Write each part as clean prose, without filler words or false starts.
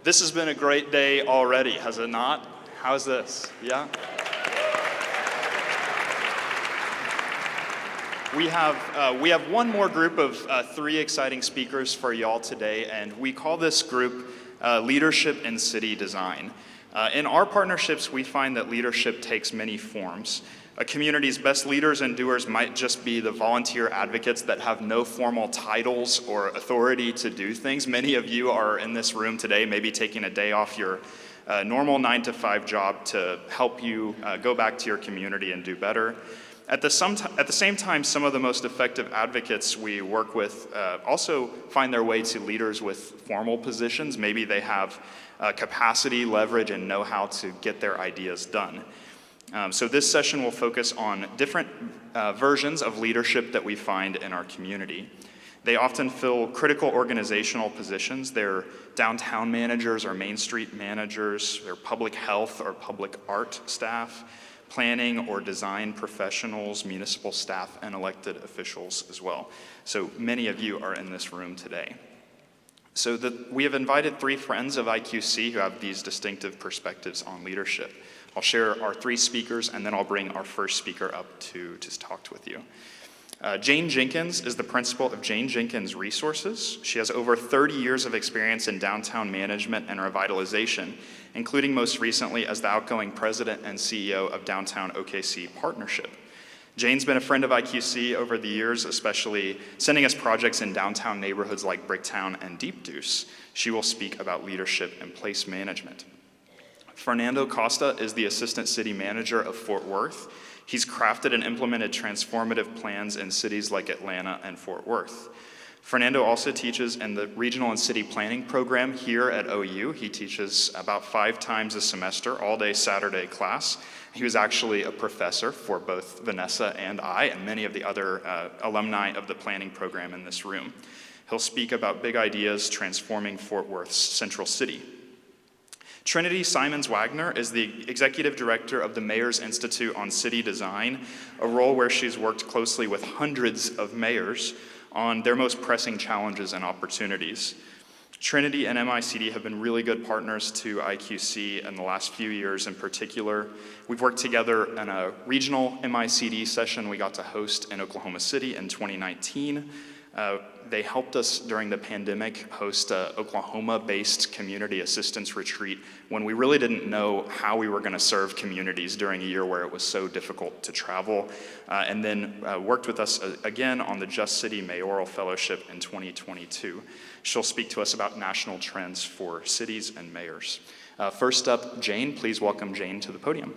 This has been a great day already, has it not? How's this? Yeah? We have one more group of 3 exciting speakers for y'all today, and we call this group Leadership in City Design. In our partnerships, we find that leadership takes many forms. A community's best leaders and doers might just be the volunteer advocates that have no formal titles or authority to do things. Many of you are in this room today, maybe taking a day off your normal 9-to-5 job to help you go back to your community and do better. At the same time, some of the most effective advocates we work with also find their way to leaders with formal positions. Maybe they have capacity, leverage, and know-how to get their ideas done. So this session will focus on different versions of leadership that we find in our community. They often fill critical organizational positions. They're downtown managers or Main Street managers. They're public health or public art staff, planning or design professionals, municipal staff, and elected officials as well. So many of you are in this room today. So we have invited 3 friends of IQC who have these distinctive perspectives on leadership. I'll share our 3 speakers, and then I'll bring our first speaker up to talk with you. Jane Jenkins is the principal of Jane Jenkins Resources. She has over 30 years of experience in downtown management and revitalization, including most recently as the outgoing president and CEO of Downtown OKC Partnership. Jane's been a friend of IQC over the years, especially sending us projects in downtown neighborhoods like Bricktown and Deep Deuce. She will speak about leadership and place management. Fernando Costa is the assistant city manager of Fort Worth. He's crafted and implemented transformative plans in cities like Atlanta and Fort Worth. Fernando also teaches in the regional and city planning program here at OU. He teaches about 5 times a semester, all-day Saturday class. He was actually a professor for both Vanessa and I and many of the other alumni of the planning program in this room. He'll speak about big ideas transforming Fort Worth's central city. Trinity Simons Wagner is the executive director of the Mayor's Institute on City Design, a role where she's worked closely with hundreds of mayors on their most pressing challenges and opportunities. Trinity and MICD have been really good partners to IQC in the last few years in particular. We've worked together in a regional MICD session we got to host in Oklahoma City in 2019. They helped us during the pandemic host an Oklahoma-based community assistance retreat when we really didn't know how we were going to serve communities during a year where it was so difficult to travel, and then worked with us again on the Just City Mayoral Fellowship in 2022. She'll speak to us about national trends for cities and mayors. First up, Jane. Please welcome Jane to the podium.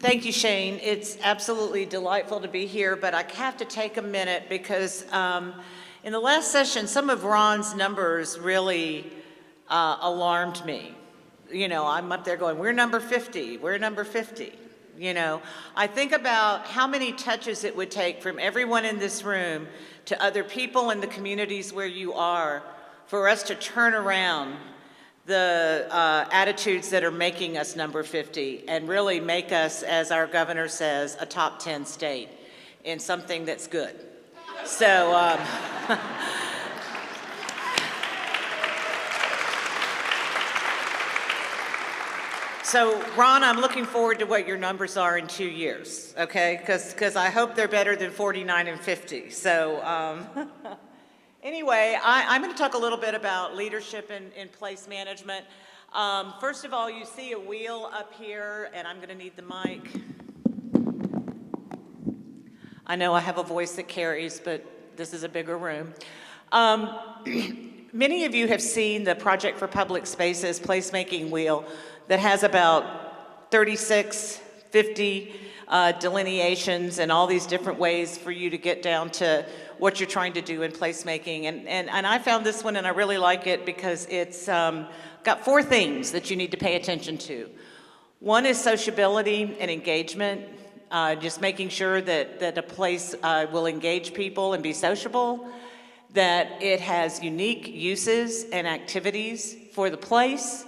Thank you, Shane. It's absolutely delightful to be here, but I have to take a minute because in the last session, some of Ron's numbers really alarmed me. You know, I'm up there going, we're number 50, we're number 50. You know, I think about how many touches it would take from everyone in this room to other people in the communities where you are for us to turn around the attitudes that are making us number 50 and really make us, as our governor says, a top 10 state in something that's good. So, so Ron, I'm looking forward to what your numbers are in 2 years, okay? Because I hope they're better than 49 and 50. So. Anyway, I'm going to talk a little bit about leadership in place management. First of all, you see a wheel up here, and I'm going to need the mic. I know I have a voice that carries, but this is a bigger room. Many of you have seen the Project for Public Spaces placemaking wheel that has about 36, 50 delineations and all these different ways for you to get down to what you're trying to do in placemaking. And I found this one and I really like it because it's got 4 things that you need to pay attention to. One is sociability and engagement, just making sure that a place will engage people and be sociable, that it has unique uses and activities for the place,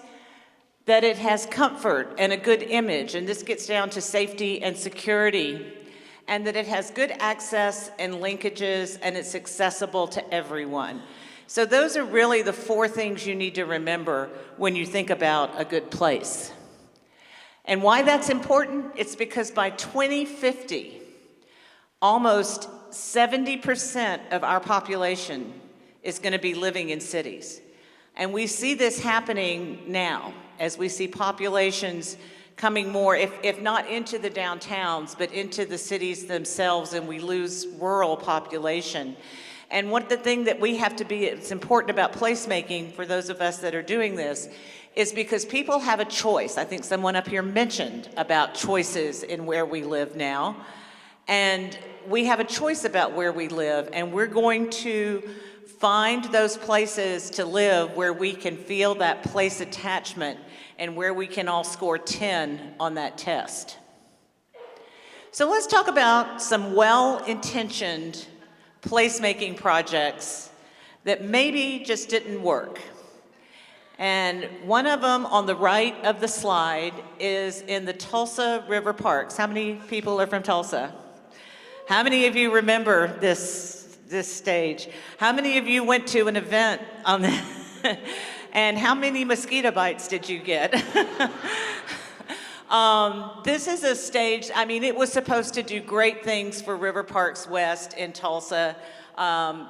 that it has comfort and a good image, and this gets down to safety and security, and that it has good access and linkages, and it's accessible to everyone. So those are really the 4 things you need to remember when you think about a good place. And why that's important? It's because by 2050, almost 70% of our population is going to be living in cities. And we see this happening now, as we see populations coming more, if not into the downtowns, but into the cities themselves, and we lose rural population. And one of the things that we have to be, it's important about placemaking for those of us that are doing this, is because people have a choice. I think someone up here mentioned about choices in where we live now. And we have a choice about where we live, and we're going to find those places to live where we can feel that place attachment and where we can all score 10 on that test. So let's talk about some well-intentioned placemaking projects that maybe just didn't work. And one of them on the right of the slide is in the Tulsa River Parks. How many people are from Tulsa? How many of you remember this stage? How many of you went to an event on that? And how many mosquito bites did you get? This is a stage, I mean, it was supposed to do great things for River Parks West in Tulsa.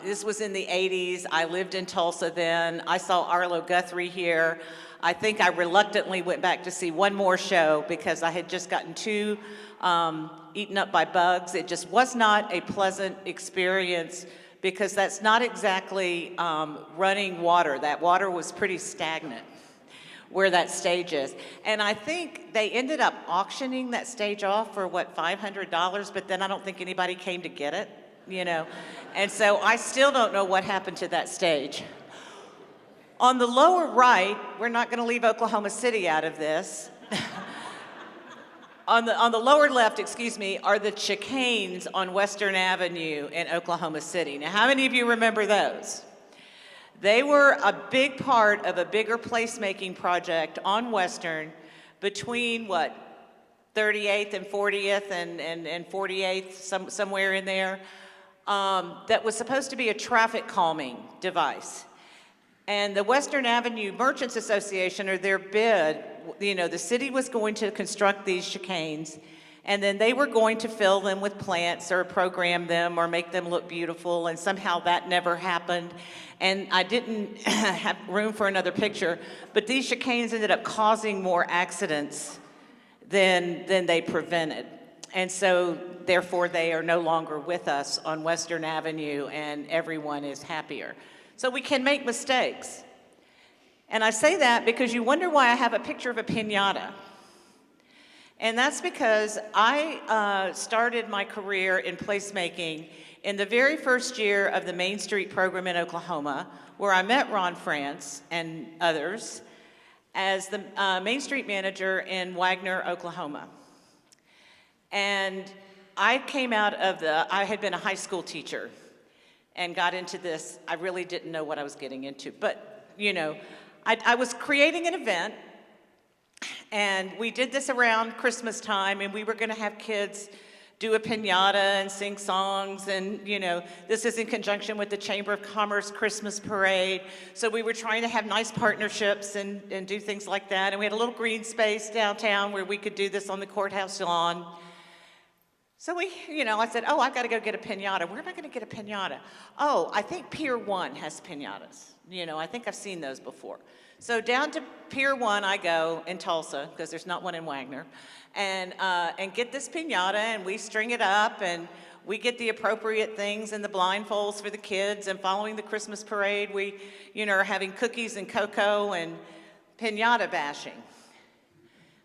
This was in the 80s. I lived in Tulsa then. I saw Arlo Guthrie here. I think I reluctantly went back to see one more show because I had just gotten too eaten up by bugs. It just was not a pleasant experience because that's not exactly running water. That water was pretty stagnant where that stage is. And I think they ended up auctioning that stage off for, what, $500, but then I don't think anybody came to get it, you know? And so I still don't know what happened to that stage. On the lower right, we're not gonna leave Oklahoma City out of this. On the lower left, excuse me, are the chicanes on Western Avenue in Oklahoma City. Now, how many of you remember those? They were a big part of a bigger placemaking project on Western between, what, 38th and 40th and 48th, somewhere in there, that was supposed to be a traffic calming device. And the Western Avenue Merchants Association, or their bid, you know, the city was going to construct these chicanes, and then they were going to fill them with plants or program them or make them look beautiful, and somehow that never happened. And I didn't have room for another picture, but these chicanes ended up causing more accidents than they prevented. And so, therefore, they are no longer with us on Western Avenue, and everyone is happier. So we can make mistakes. And I say that because you wonder why I have a picture of a piñata. And that's because I started my career in placemaking in the very first year of the Main Street program in Oklahoma, where I met Ron France and others as the Main Street manager in Wagner, Oklahoma. And I came out of I had been a high school teacher and got into this. I really didn't know what I was getting into, but you know, I was creating an event, and we did this around Christmas time, and we were gonna have kids do a piñata and sing songs, and you know, this is in conjunction with the Chamber of Commerce Christmas Parade. So we were trying to have nice partnerships and do things like that, and we had a little green space downtown where we could do this on the courthouse lawn. So I said, oh, I've got to go get a piñata. Where am I going to get a piñata? Oh, I think Pier 1 has piñatas. You know, I think I've seen those before. So down to Pier 1 I go in Tulsa, because there's not one in Wagner, and get this piñata, and we string it up, and we get the appropriate things and the blindfolds for the kids, and following the Christmas parade, we, are having cookies and cocoa and piñata bashing.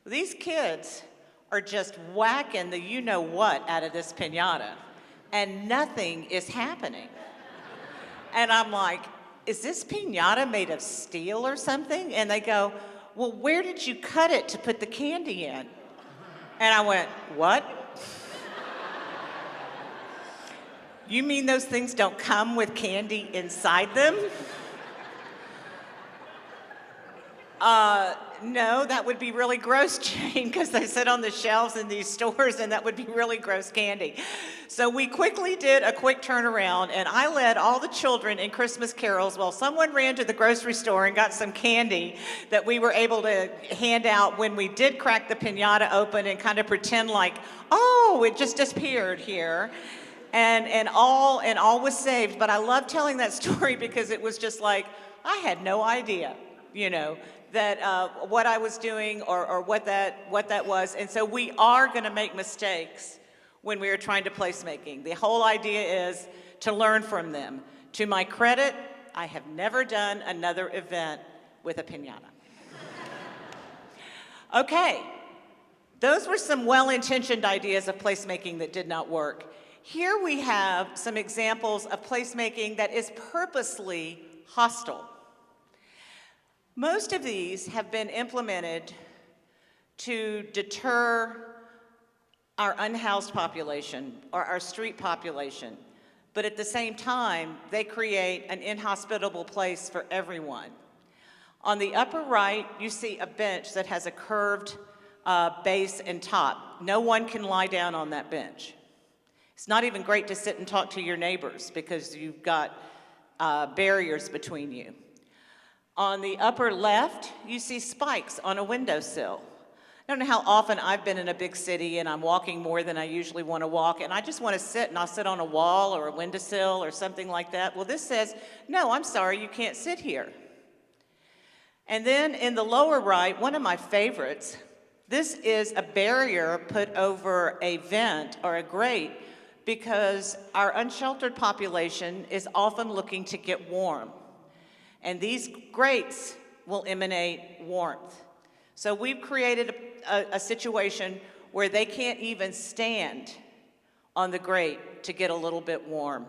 These kids are just whacking the you-know-what out of this piñata, and nothing is happening. And I'm like, is this piñata made of steel or something? And they go, well, where did you cut it to put the candy in? And I went, what? You mean those things don't come with candy inside them? No, that would be really gross, Jane, because they sit on the shelves in these stores, and that would be really gross candy. So we quickly did a quick turnaround, and I led all the children in Christmas carols while someone ran to the grocery store and got some candy that we were able to hand out when we did crack the piñata open and kind of pretend like, oh, it just disappeared here. And all was saved. But I love telling that story because it was just like, I had no idea, that what I was doing or what that was. And so we are going to make mistakes when we are trying to placemaking. The whole idea is to learn from them. To my credit, I have never done another event with a piñata. Okay, those were some well-intentioned ideas of placemaking that did not work. Here we have some examples of placemaking that is purposely hostile. Most of these have been implemented to deter our unhoused population or our street population, but at the same time, they create an inhospitable place for everyone. On the upper right, you see a bench that has a curved base and top. No one can lie down on that bench. It's not even great to sit and talk to your neighbors because you've got barriers between you. On the upper left, you see spikes on a windowsill. I don't know how often I've been in a big city and I'm walking more than I usually want to walk, and I just want to sit, and I'll sit on a wall or a windowsill or something like that. Well, this says, no, I'm sorry, you can't sit here. And then in the lower right, one of my favorites, this is a barrier put over a vent or a grate because our unsheltered population is often looking to get warm. And these grates will emanate warmth. So we've created a situation where they can't even stand on the grate to get a little bit warm.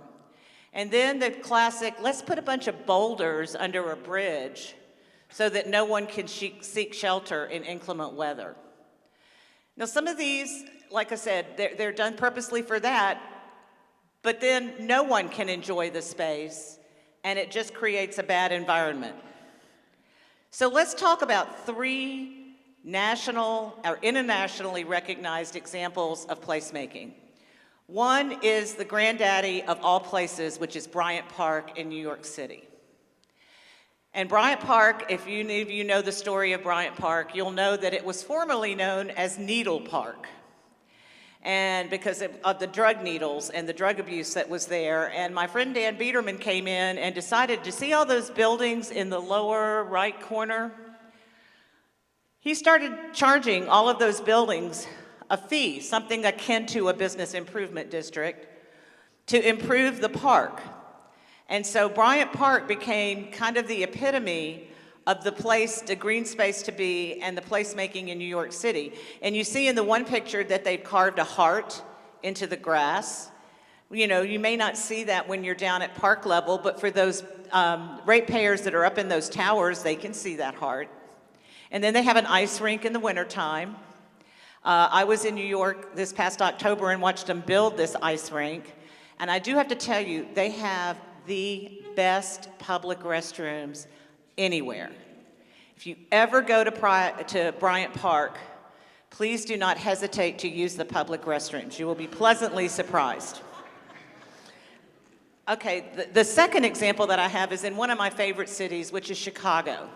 And then the classic, let's put a bunch of boulders under a bridge so that no one can seek shelter in inclement weather. Now, some of these, like I said, they're done purposely for that, but then no one can enjoy the space, and it just creates a bad environment. So let's talk about 3 national or internationally recognized examples of placemaking. One is the granddaddy of all places, which is Bryant Park in New York City. And Bryant Park, if any of you know the story of Bryant Park, you'll know that it was formerly known as Needle Park. And because of the drug needles and the drug abuse that was there. And my friend Dan Biederman came in and decided to see all those buildings in the lower right corner. He started charging all of those buildings a fee, something akin to a business improvement district, to improve the park. And so Bryant Park became kind of the epitome of the place, the green space to be, and the placemaking in New York City. And you see in the one picture that they've carved a heart into the grass. You may not see that when you're down at park level, but for those ratepayers that are up in those towers, they can see that heart. And then they have an ice rink in the wintertime. I was in New York this past October and watched them build this ice rink. And I do have to tell you, they have the best public restrooms anywhere. If you ever go to Bryant Park, please do not hesitate to use the public restrooms. You will be pleasantly surprised. Okay, the second example that I have is in one of my favorite cities, which is Chicago.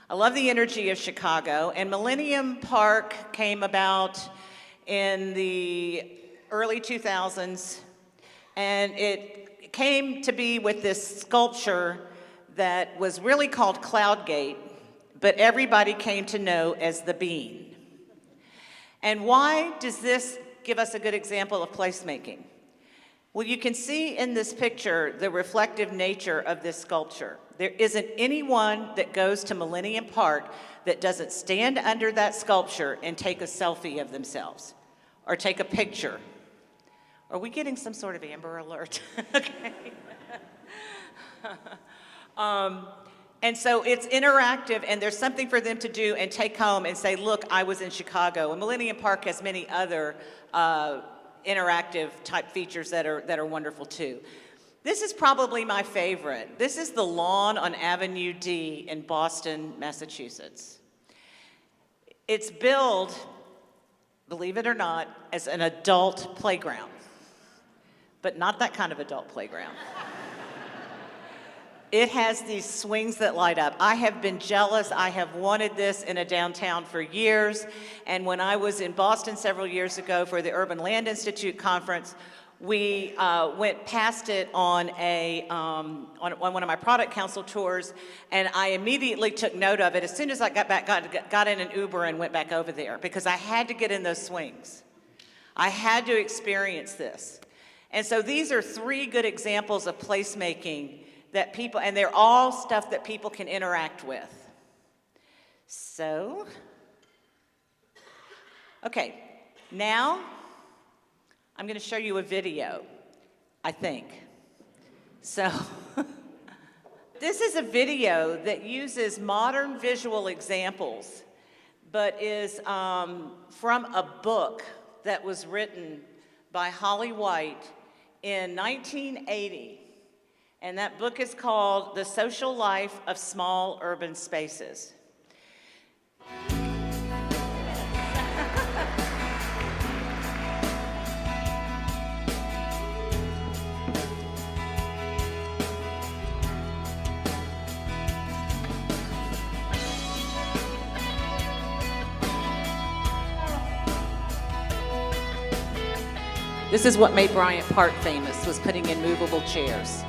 I love the energy of Chicago, and Millennium Park came about in the early 2000s, and it came to be with this sculpture that was really called Cloudgate, but everybody came to know as the Bean. And why does this give us a good example of placemaking? Well, you can see in this picture the reflective nature of this sculpture. There isn't anyone that goes to Millennium Park that doesn't stand under that sculpture and take a selfie of themselves or take a picture. Are we getting some sort of Amber Alert? Okay. And so it's interactive, and there's something for them to do and take home and say, look, I was in Chicago. And Millennium Park has many other interactive type features that are wonderful too. This is probably my favorite. This is the lawn on Avenue D in Boston, Massachusetts. It's billed, believe it or not, as an adult playground, but not that kind of adult playground. It has these swings that light up. I have been jealous. I have wanted this in a downtown for years. And when I was in Boston several years ago for the Urban Land Institute conference, we went past it on one of my product council tours, and I immediately took note of it. As soon as I got back, got in an Uber and went back over there because I had to get in those swings. I had to experience this. And so these are 3 good examples of placemaking that people, and they're all stuff that people can interact with. So, okay, now I'm going to show you a video, I think. So, this is a video that uses modern visual examples, but is from a book that was written by Holly White in 1980. And that book is called The Social Life of Small Urban Spaces. This is what made Bryant Park famous, was putting in movable chairs.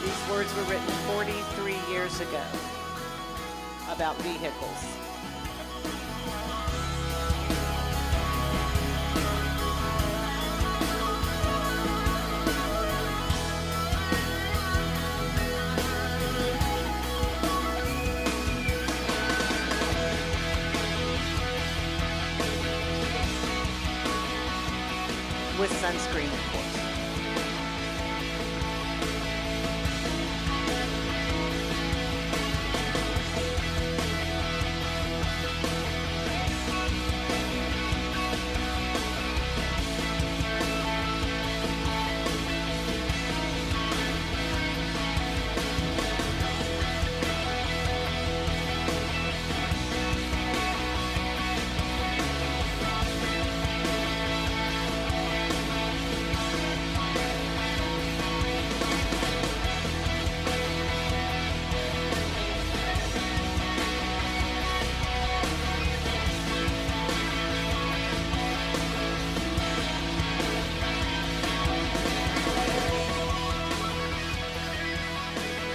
These words were written 43 years ago about vehicles. With sunscreen, of course.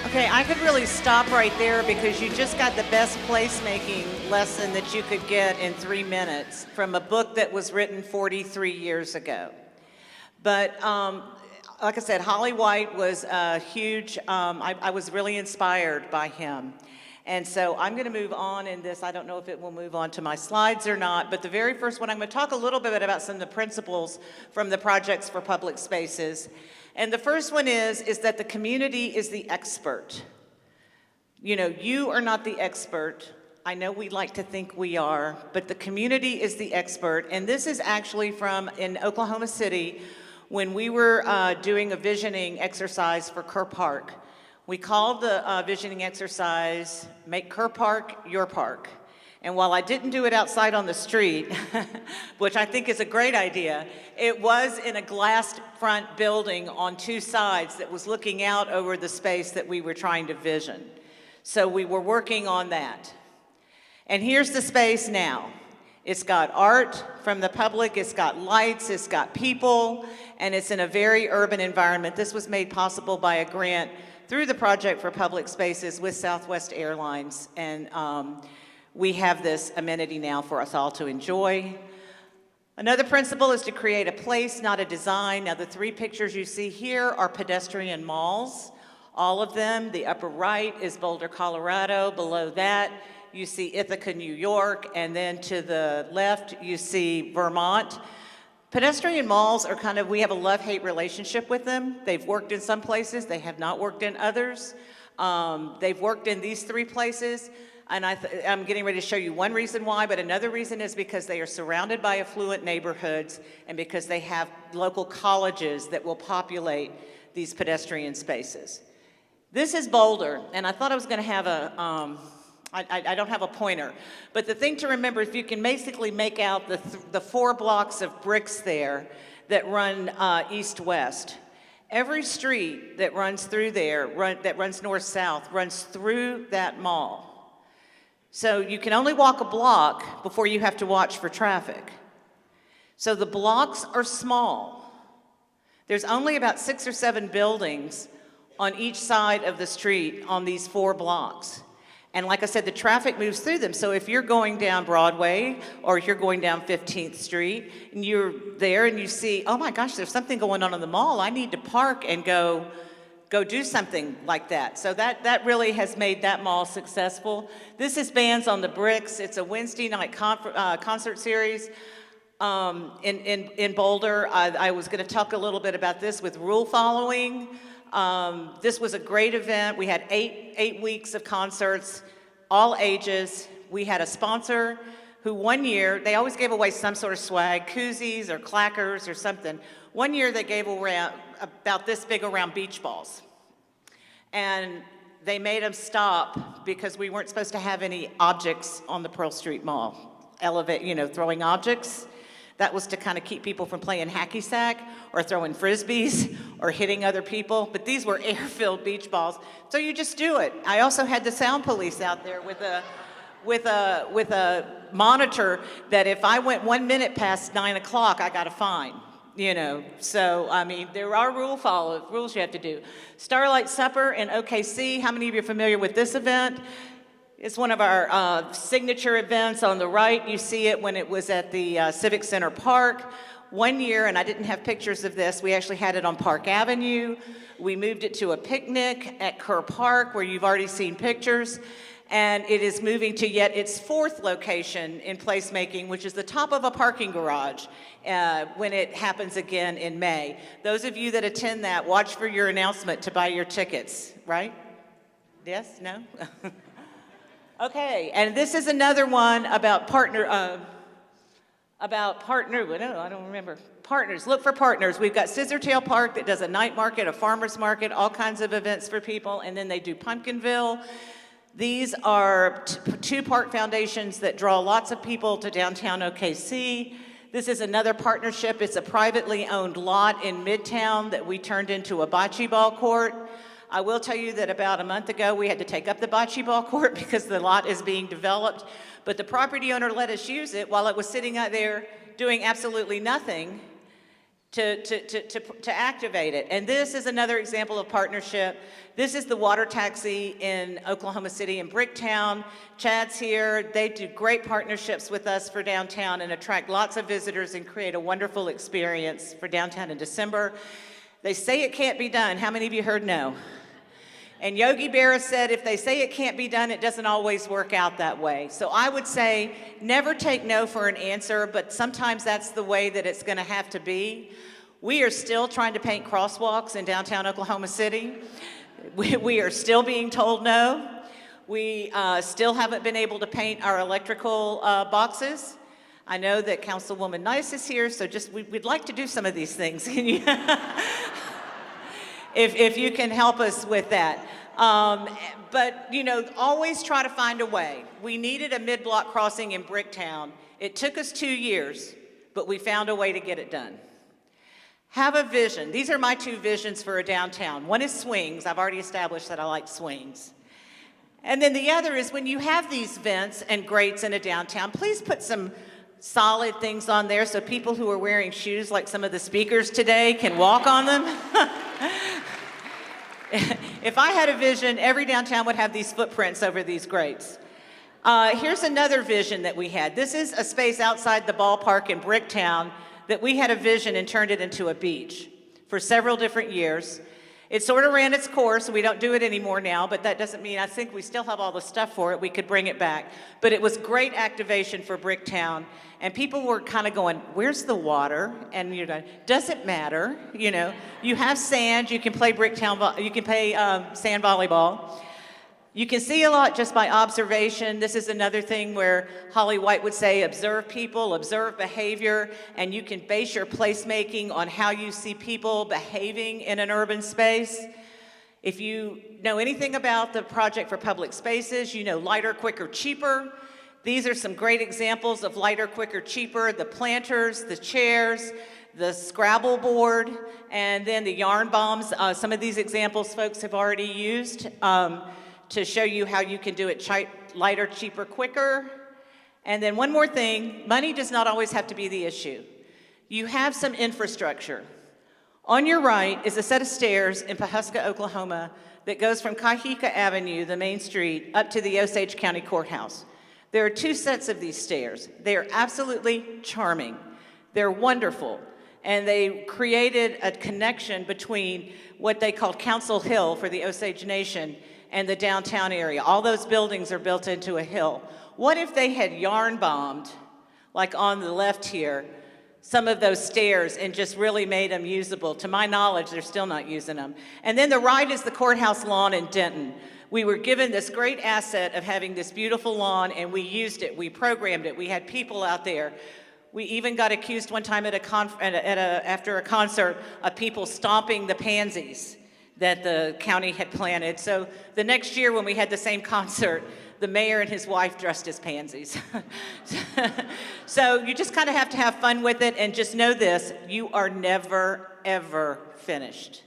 Okay, I could really stop right there because you just got the best placemaking lesson that you could get in 3 minutes from a book that was written 43 years ago. But like I said, Holly White was a huge, I was really inspired by him. And so I'm going to move on in this. I don't know if it will move on to my slides or not, but the very first one, I'm going to talk a little bit about some of the principles from the Projects for Public Spaces. And the first one is that the community is the expert. You know, you are not the expert. I know we like to think we are, but the community is the expert. And this is actually from in Oklahoma City when we were doing a visioning exercise for Kerr Park. We called the visioning exercise, Make Kerr Park Your Park. And while I didn't do it outside on the street, which I think is a great idea, it was in a glassed front building on two sides that was looking out over the space that we were trying to vision. So we were working on that. And here's the space now. It's got art from the public, it's got lights, it's got people, and it's in a very urban environment. This was made possible by a grant through the Project for Public Spaces with Southwest Airlines. And we have this amenity now for us all to enjoy. Another principle is to create a place, not a design. Now the three pictures you see here are pedestrian malls. All of them. The upper right is Boulder, Colorado. Below that, you see Ithaca, New York. And then to the left, you see Vermont. Pedestrian malls are kind of, we have a love-hate relationship with them. They've worked in some places, they have not worked in others. They've worked in these three places, and I'm getting ready to show you one reason why, but another reason is because they are surrounded by affluent neighborhoods and because they have local colleges that will populate these pedestrian spaces. This is Boulder, and I thought I was gonna have I don't have a pointer, but the thing to remember, if you can basically make out the 4 blocks of bricks there that run east-west, every street that runs through there, that runs north-south, runs through that mall. So you can only walk a block before you have to watch for traffic. So the blocks are small. There's only about 6 or 7 buildings on each side of the street on these 4 blocks. And like I said, the traffic moves through them. So if you're going down Broadway or if you're going down 15th Street and you're there and you see, oh my gosh, there's something going on in the mall, I need to park and go do something like that. So that really has made that mall successful. This is Bands on the Bricks. It's a Wednesday night concert series in Boulder. I was gonna talk a little bit about this with rule following. This was a great event. We had eight weeks of concerts, all ages. We had a sponsor who one year, they always gave away some sort of swag, koozies or clackers or something. One year they gave around about this big around beach balls. And they made them stop because we weren't supposed to have any objects on the Pearl Street Mall. Throwing objects. That was to kind of keep people from playing hacky sack or throwing frisbees or hitting other people. But these were air-filled beach balls, so you just do it. I also had the sound police out there with a monitor that if I went 1 minute past 9 o'clock, I got a fine. So I mean, there are rules you have to do. Starlight Supper in OKC. How many of you are familiar with this event? It's one of our signature events. On the right, you see it when it was at the Civic Center Park. One year, and I didn't have pictures of this, we actually had it on Park Avenue. We moved it to a picnic at Kerr Park, where you've already seen pictures. And it is moving to yet its 4th location in Placemaking, which is the top of a parking garage when it happens again in May. Those of you that attend that, watch for your announcement to buy your tickets, right? Yes? No? Okay, and this is another one about partners. Look for partners. We've got Scissortail Park that does a night market, a farmer's market, all kinds of events for people, and then they do Pumpkinville. These are 2 park foundations that draw lots of people to downtown OKC. This is another partnership. It's a privately owned lot in Midtown that we turned into a bocce ball court. I will tell you that about a month ago, we had to take up the bocce ball court because the lot is being developed, but the property owner let us use it while it was sitting out there doing absolutely nothing to activate it. And this is another example of partnership. This is the water taxi in Oklahoma City and Bricktown. Chad's here. They do great partnerships with us for downtown and attract lots of visitors and create a wonderful experience for downtown in December. They say it can't be done. How many of you heard no? And Yogi Berra said, if they say it can't be done, it doesn't always work out that way. So I would say never take no for an answer, but sometimes that's the way that it's going to have to be. We are still trying to paint crosswalks in downtown Oklahoma City. We are still being told no. We still haven't been able to paint our electrical boxes. I know that Councilwoman Nice is here, so we'd like to do some of these things. Can you? If you can help us with that. But, you know, always try to find a way. We needed a mid-block crossing in Bricktown. It took us 2 years, but we found a way to get it done. Have a vision. These are my 2 visions for a downtown. One is swings. I've already established that I like swings. And then the other is when you have these vents and grates in a downtown, please put some solid things on there so people who are wearing shoes like some of the speakers today can walk on them. If I had a vision, every downtown would have these footprints over these grates. Here's another vision that we had. This is a space outside the ballpark in Bricktown that we had a vision and turned it into a beach for several different years. It sort of ran its course. We don't do it anymore now, but that doesn't mean, I think we still have all the stuff for it. We could bring it back. But it was great activation for Bricktown. And people were kind of going, where's the water? And you're going, doesn't matter. You know, you have sand. You can play you can play sand volleyball. You can see a lot just by observation. This is another thing where Holly White would say, observe people, observe behavior, and you can base your placemaking on how you see people behaving in an urban space. If you know anything about the Project for Public Spaces, you know lighter, quicker, cheaper. These are some great examples of lighter, quicker, cheaper. The planters, the chairs, the Scrabble board, and then the yarn bombs. Some of these examples folks have already used. To show you how you can do it lighter, cheaper, quicker. And then one more thing, money does not always have to be the issue. You have some infrastructure. On your right is a set of stairs in Pawhuska, Oklahoma that goes from Kahika Avenue, the main street, up to the Osage County Courthouse. There are 2 sets of these stairs. They are absolutely charming. They're wonderful. And they created a connection between what they called Council Hill for the Osage Nation and the downtown area. All those buildings are built into a hill. What if they had yarn bombed, like on the left here, some of those stairs and just really made them usable? To my knowledge, they're still not using them. And then the right is the courthouse lawn in Denton. We were given this great asset of having this beautiful lawn, and we used it, we programmed it, we had people out there. We even got accused one time after a concert of people stomping the pansies that the county had planted. So the next year when we had the same concert, the mayor and his wife dressed as pansies. So you just kind of have to have fun with it, and just know this, you are never, ever finished.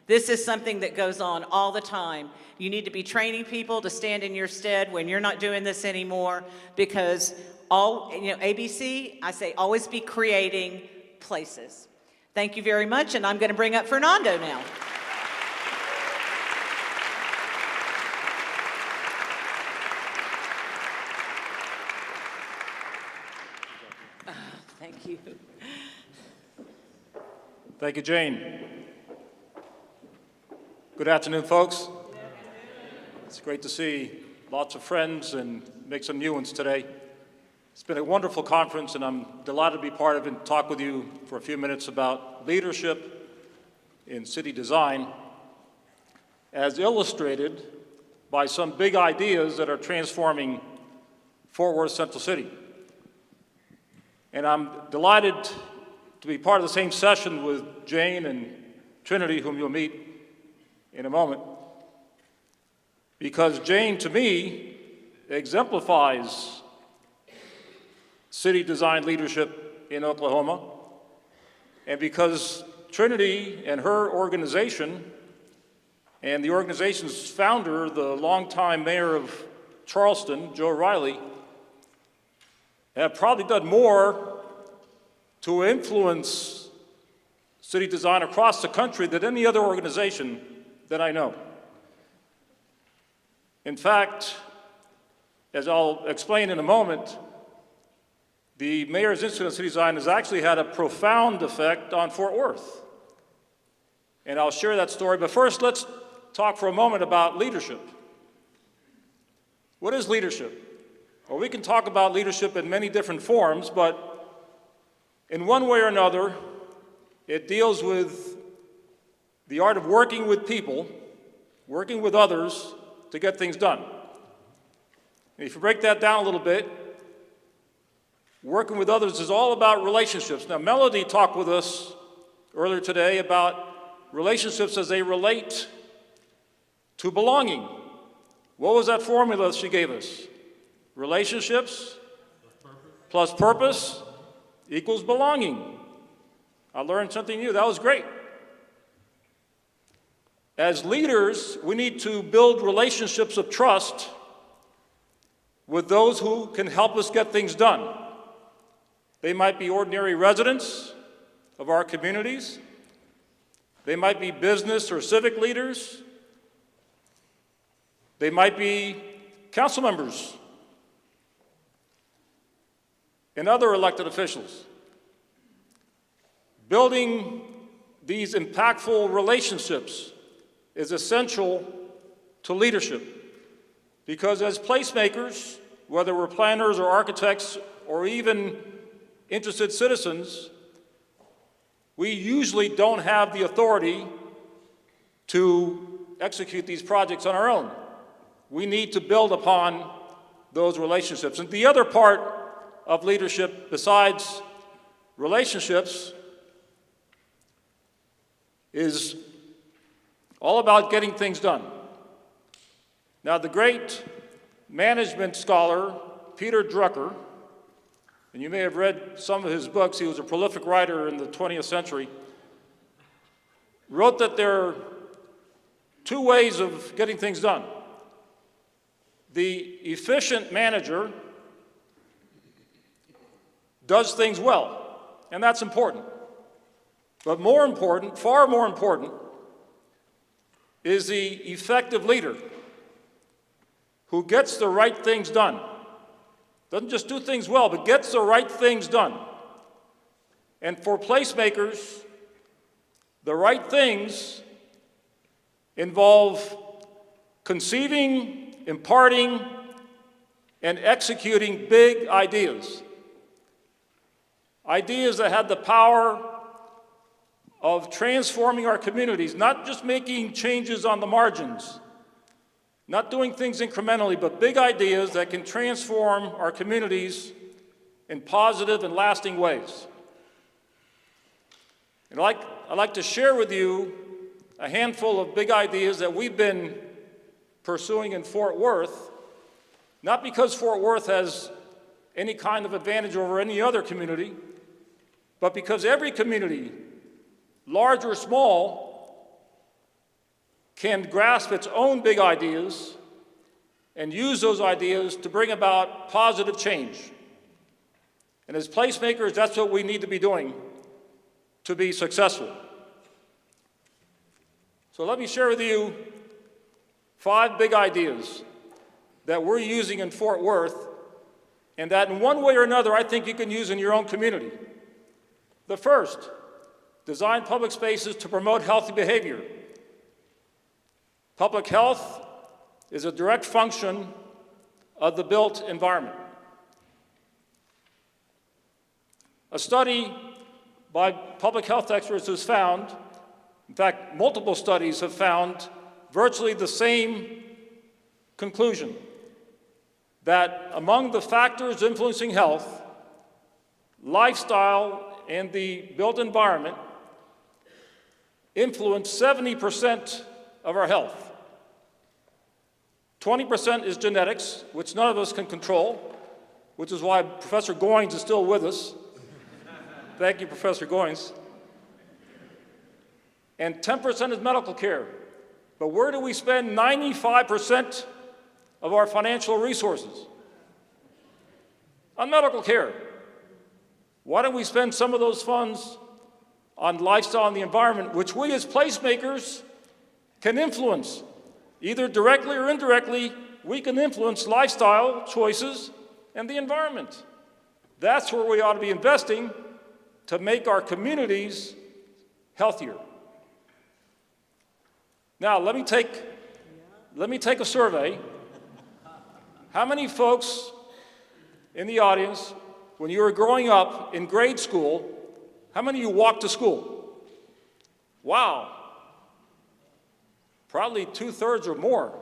This is something that goes on all the time. You need to be training people to stand in your stead when you're not doing this anymore, because ABC, I say always be creating places. Thank you very much, and I'm going to bring up Fernando now. Thank you. Thank you, Jane. Good afternoon, folks. It's great to see lots of friends and make some new ones today. It's been a wonderful conference, and I'm delighted to be part of it and talk with you for a few minutes about leadership in city design, as illustrated by some big ideas that are transforming Fort Worth Central City. And I'm delighted to be part of the same session with Jane and Trinity, whom you'll meet in a moment, because Jane, to me, exemplifies city design leadership in Oklahoma, and because Trinity and her organization, and the organization's founder, the longtime mayor of Charleston, Joe Riley, have probably done more to influence city design across the country than any other organization that I know. In fact, as I'll explain in a moment, the Mayor's Institute of City Design has actually had a profound effect on Fort Worth. And I'll share that story, but first let's talk for a moment about leadership. What is leadership? Well, we can talk about leadership in many different forms, but in one way or another, it deals with the art of working with people, working with others to get things done. And if you break that down a little bit, working with others is all about relationships. Now, Melody talked with us earlier today about relationships as they relate to belonging. What was that formula she gave us? Relationships plus purpose equals belonging. I learned something new. That was great. As leaders, we need to build relationships of trust with those who can help us get things done. They might be ordinary residents of our communities. They might be business or civic leaders. They might be council members and other elected officials. Building these impactful relationships is essential to leadership, because as placemakers, whether we're planners or architects or even interested citizens, we usually don't have the authority to execute these projects on our own. We need to build upon those relationships. And the other part of leadership, besides relationships, is all about getting things done. Now, the great management scholar, Peter Drucker, and you may have read some of his books, he was a prolific writer in the 20th century, wrote that there are two ways of getting things done. The efficient manager does things well, and that's important. But more important, far more important, is the effective leader who gets the right things done. Doesn't just do things well, but gets the right things done. And for placemakers, the right things involve conceiving, imparting, and executing big ideas. Ideas that have the power of transforming our communities, not just making changes on the margins, not doing things incrementally, but big ideas that can transform our communities in positive and lasting ways. And I'd like to share with you a handful of big ideas that we've been pursuing in Fort Worth, not because Fort Worth has any kind of advantage over any other community, but because every community, large or small, can grasp its own big ideas and use those ideas to bring about positive change. And as placemakers, that's what we need to be doing to be successful. So let me share with you 5 big ideas that we're using in Fort Worth, and that in one way or another I think you can use in your own community. The first, design public spaces to promote healthy behavior. Public health is a direct function of the built environment. A study by public health experts has found, in fact, multiple studies have found virtually the same conclusion, that among the factors influencing health, lifestyle and the built environment influence 70% of our health. 20% is genetics, which none of us can control, which is why Professor Goins is still with us. Thank you, Professor Goins. And 10% is medical care. But where do we spend 95% of our financial resources? On medical care. Why don't we spend some of those funds on lifestyle and the environment, which we as placemakers can influence? Either directly or indirectly, we can influence lifestyle choices and the environment. That's where we ought to be investing to make our communities healthier. Now, let me take a survey. How many folks in the audience, when you were growing up in grade school, how many of you walked to school? Wow. Probably 2/3 or more.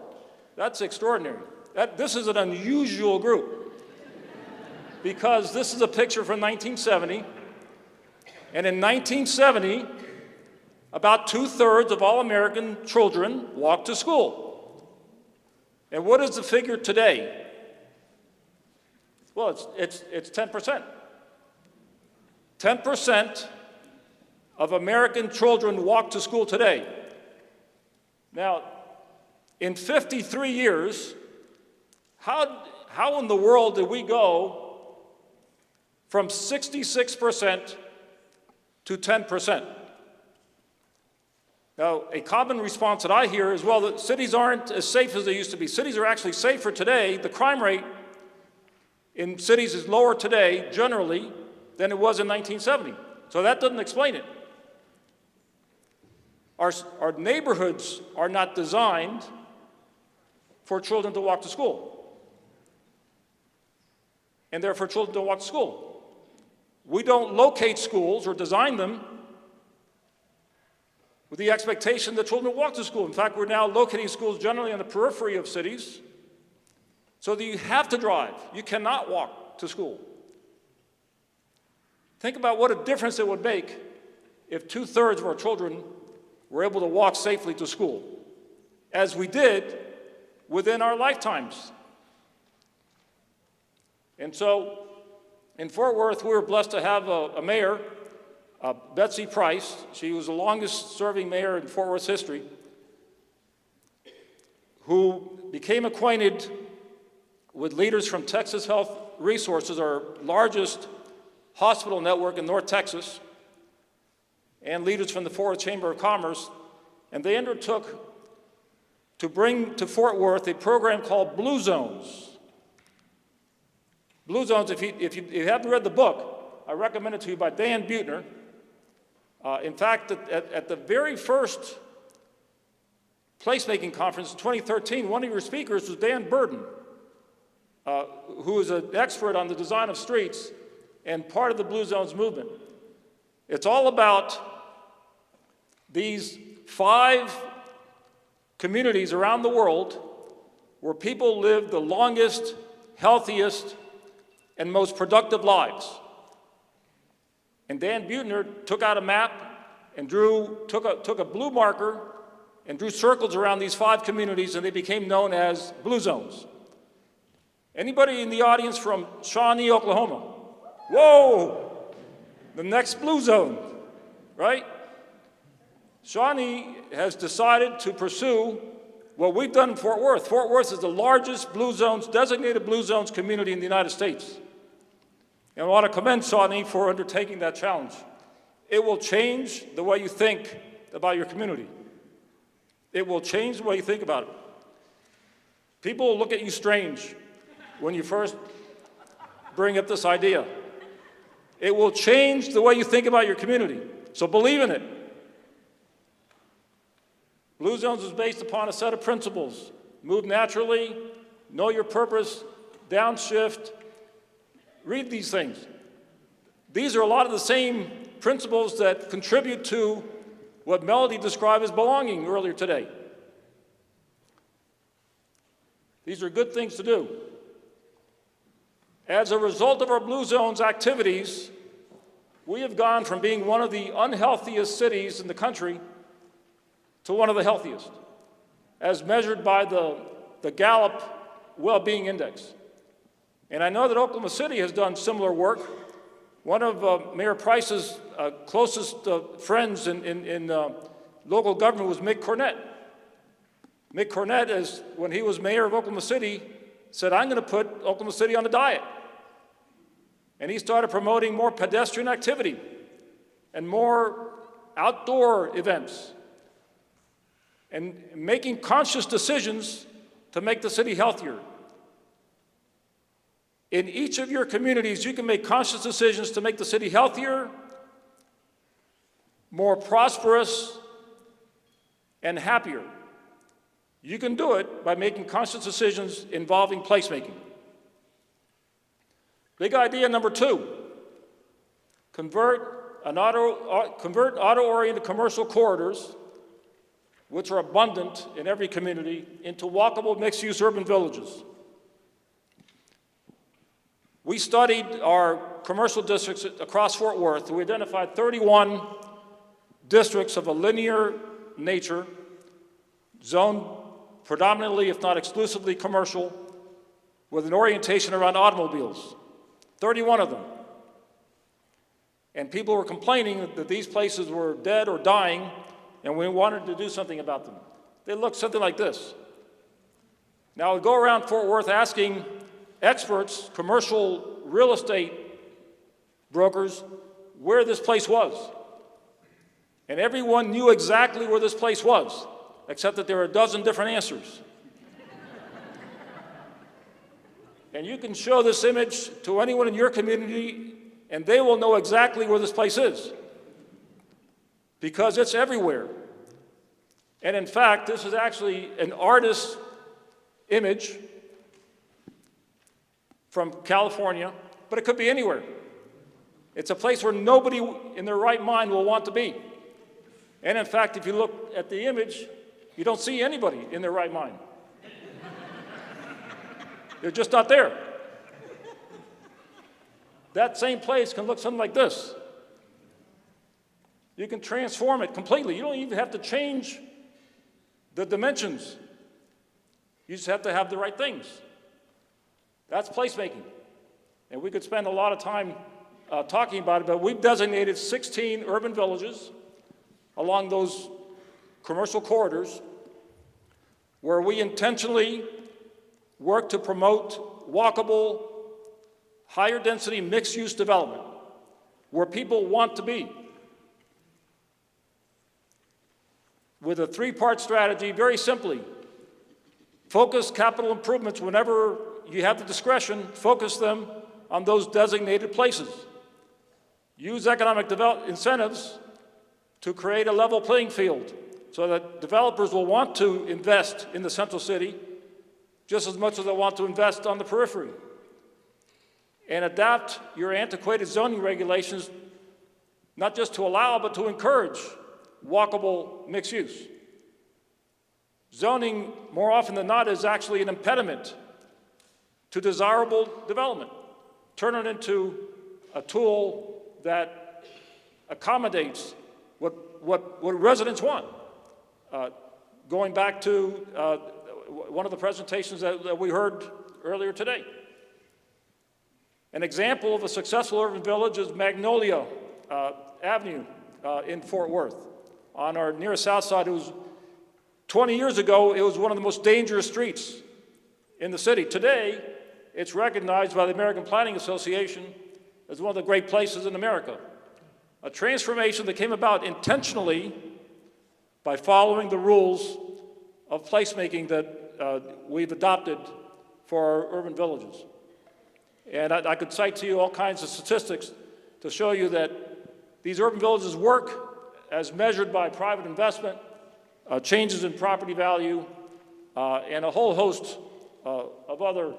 That's extraordinary. This is an unusual group because this is a picture from 1970. And in 1970, about 2/3 of all American children walked to school. And what is the figure today? Well, it's 10%. 10% of American children walk to school today. Now, in 53 years, how in the world did we go from 66% to 10%? Now, a common response that I hear is, well, that cities aren't as safe as they used to be. Cities are actually safer today. The crime rate in cities is lower today, generally, than it was in 1970. So that doesn't explain it. Our neighborhoods are not designed for children to walk to school. And therefore, children don't walk to school. We don't locate schools or design them with the expectation that children walk to school. In fact, we're now locating schools generally on the periphery of cities so that you have to drive. You cannot walk to school. Think about what a difference it would make if 2/3 of our children were able to walk safely to school, as we did within our lifetimes. And so, in Fort Worth, we were blessed to have a mayor, Betsy Price. She was the longest serving mayor in Fort Worth's history, who became acquainted with leaders from Texas Health Resources, our largest hospital network in North Texas, and leaders from the Fort Worth Chamber of Commerce, and they undertook to bring to Fort Worth a program called Blue Zones. Blue Zones, if you haven't read the book, I recommend it to you, by Dan Buettner. In fact, at the very first Placemaking conference in 2013, one of your speakers was Dan Burden, who is an expert on the design of streets and part of the Blue Zones movement. It's all about these 5 communities around the world where people live the longest, healthiest, and most productive lives. And Dan Buettner took out a map and took a blue marker and drew circles around these 5 communities, and they became known as Blue Zones. Anybody in the audience from Shawnee, Oklahoma? Whoa! The next Blue Zone, right? Shawnee has decided to pursue what we've done in Fort Worth. Fort Worth is the largest Blue Zones, designated Blue Zones community in the United States. And I want to commend Shawnee for undertaking that challenge. It will change the way you think about your community. It will change the way you think about it. People will look at you strange when you first bring up this idea. It will change the way you think about your community. So believe in it. Blue Zones is based upon a set of principles. Move naturally, know your purpose, downshift. Read these things. These are a lot of the same principles that contribute to what Melody described as belonging earlier today. These are good things to do. As a result of our Blue Zones activities, we have gone from being one of the unhealthiest cities in the country to one of the healthiest, as measured by the Gallup Well-Being Index. And I know that Oklahoma City has done similar work. One of Mayor Price's closest friends in local government was Mick Cornett. Mick Cornett, when he was mayor of Oklahoma City, said, I'm going to put Oklahoma City on a diet. And he started promoting more pedestrian activity and more outdoor events and making conscious decisions to make the city healthier. In each of your communities, you can make conscious decisions to make the city healthier, more prosperous, and happier. You can do it by making conscious decisions involving placemaking. Big idea number 2, convert auto-oriented commercial corridors, which are abundant in every community, into walkable mixed-use urban villages. We studied our commercial districts across Fort Worth. We identified 31 districts of a linear nature, zoned predominantly, if not exclusively, commercial, with an orientation around automobiles. 31 of them. And people were complaining that these places were dead or dying, and we wanted to do something about them. They looked something like this. Now, I would go around Fort Worth asking experts, commercial real estate brokers, where this place was. And everyone knew exactly where this place was, except that there are a dozen different answers. And you can show this image to anyone in your community, and they will know exactly where this place is, because it's everywhere. And in fact, this is actually an artist's image from California, but it could be anywhere. It's a place where nobody in their right mind will want to be. And in fact, if you look at the image, you don't see anybody in their right mind. They're just not there. That same place can look something like this. You can transform it completely. You don't even have to change the dimensions. You just have to have the right things. That's placemaking. And we could spend a lot of time talking about it, but we've designated 16 urban villages along those commercial corridors where we intentionally work to promote walkable, higher density mixed-use development where people want to be. With a 3-part strategy, very simply, focus capital improvements whenever you have the discretion, focus them on those designated places. Use economic incentives to create a level playing field so that developers will want to invest in the central city just as much as they want to invest on the periphery. And adapt your antiquated zoning regulations not just to allow, but to encourage walkable mixed use. Zoning, more often than not, is actually an impediment to desirable development. Turn it into a tool that accommodates what residents want. Going back to one of the presentations that we heard earlier today. An example of a successful urban village is Magnolia Avenue in Fort Worth. On our near south side, it was 20 years ago, it was one of the most dangerous streets in the city. Today, it's recognized by the American Planning Association as one of the great places in America. A transformation that came about intentionally by following the rules of placemaking that we've adopted for our urban villages. And I could cite to you all kinds of statistics to show you that these urban villages work as measured by private investment, changes in property value, and a whole host of other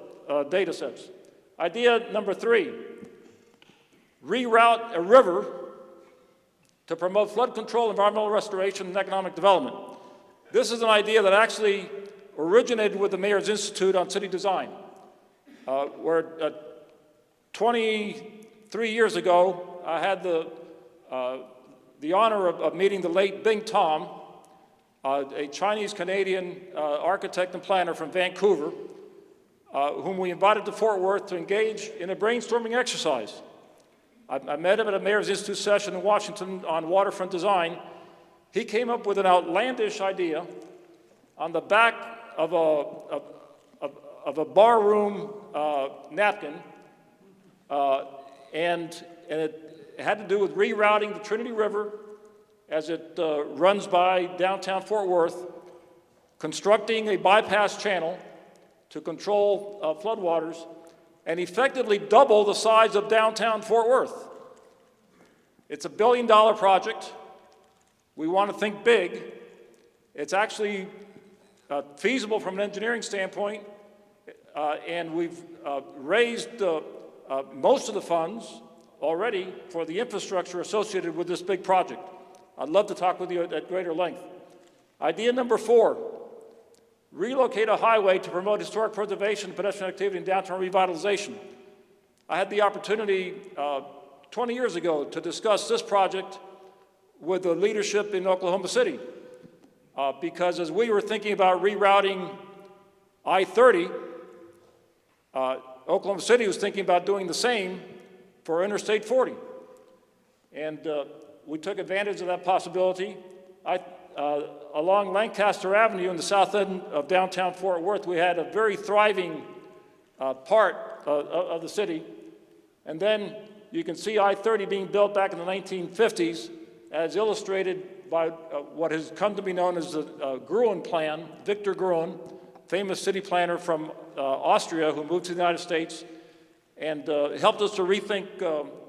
data sets. Idea number 3, reroute a river to promote flood control, environmental restoration, and economic development. This is an idea that actually originated with the Mayor's Institute on City Design, where 23 years ago, I had the honor of meeting the late Bing Tom, a Chinese-Canadian architect and planner from Vancouver, whom we invited to Fort Worth to engage in a brainstorming exercise. I met him at a Mayor's Institute session in Washington on waterfront design. He came up with an outlandish idea on the back of a barroom napkin, and it had to do with rerouting the Trinity River as it runs by downtown Fort Worth, constructing a bypass channel to control floodwaters, and effectively double the size of downtown Fort Worth. It's a $1 billion project. We want to think big. It's actually feasible from an engineering standpoint, and we've raised most of the funds already for the infrastructure associated with this big project. I'd love to talk with you at greater length. Idea number 4, relocate a highway to promote historic preservation and pedestrian activity in downtown revitalization. I had the opportunity 20 years ago to discuss this project with the leadership in Oklahoma City because as we were thinking about rerouting I-30, Oklahoma City was thinking about doing the same for Interstate 40. And we took advantage of that possibility. Along Lancaster Avenue in the south end of downtown Fort Worth, we had a very thriving part of the city. And then you can see I-30 being built back in the 1950s as illustrated by what has come to be known as the Gruen plan. Victor Gruen, famous city planner from Austria who moved to the United States and helped us to rethink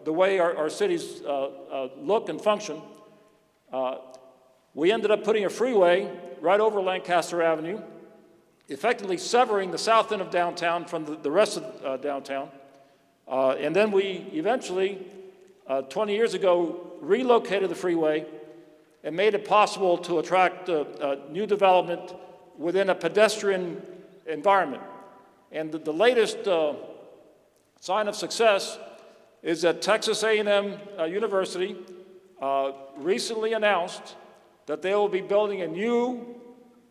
the way our cities look and function. We ended up putting a freeway right over Lancaster Avenue, effectively severing the south end of downtown from the rest of downtown. And then we eventually, 20 years ago, relocated the freeway and made it possible to attract new development within a pedestrian environment. And the latest sign of success is that Texas A&M University recently announced that they will be building a new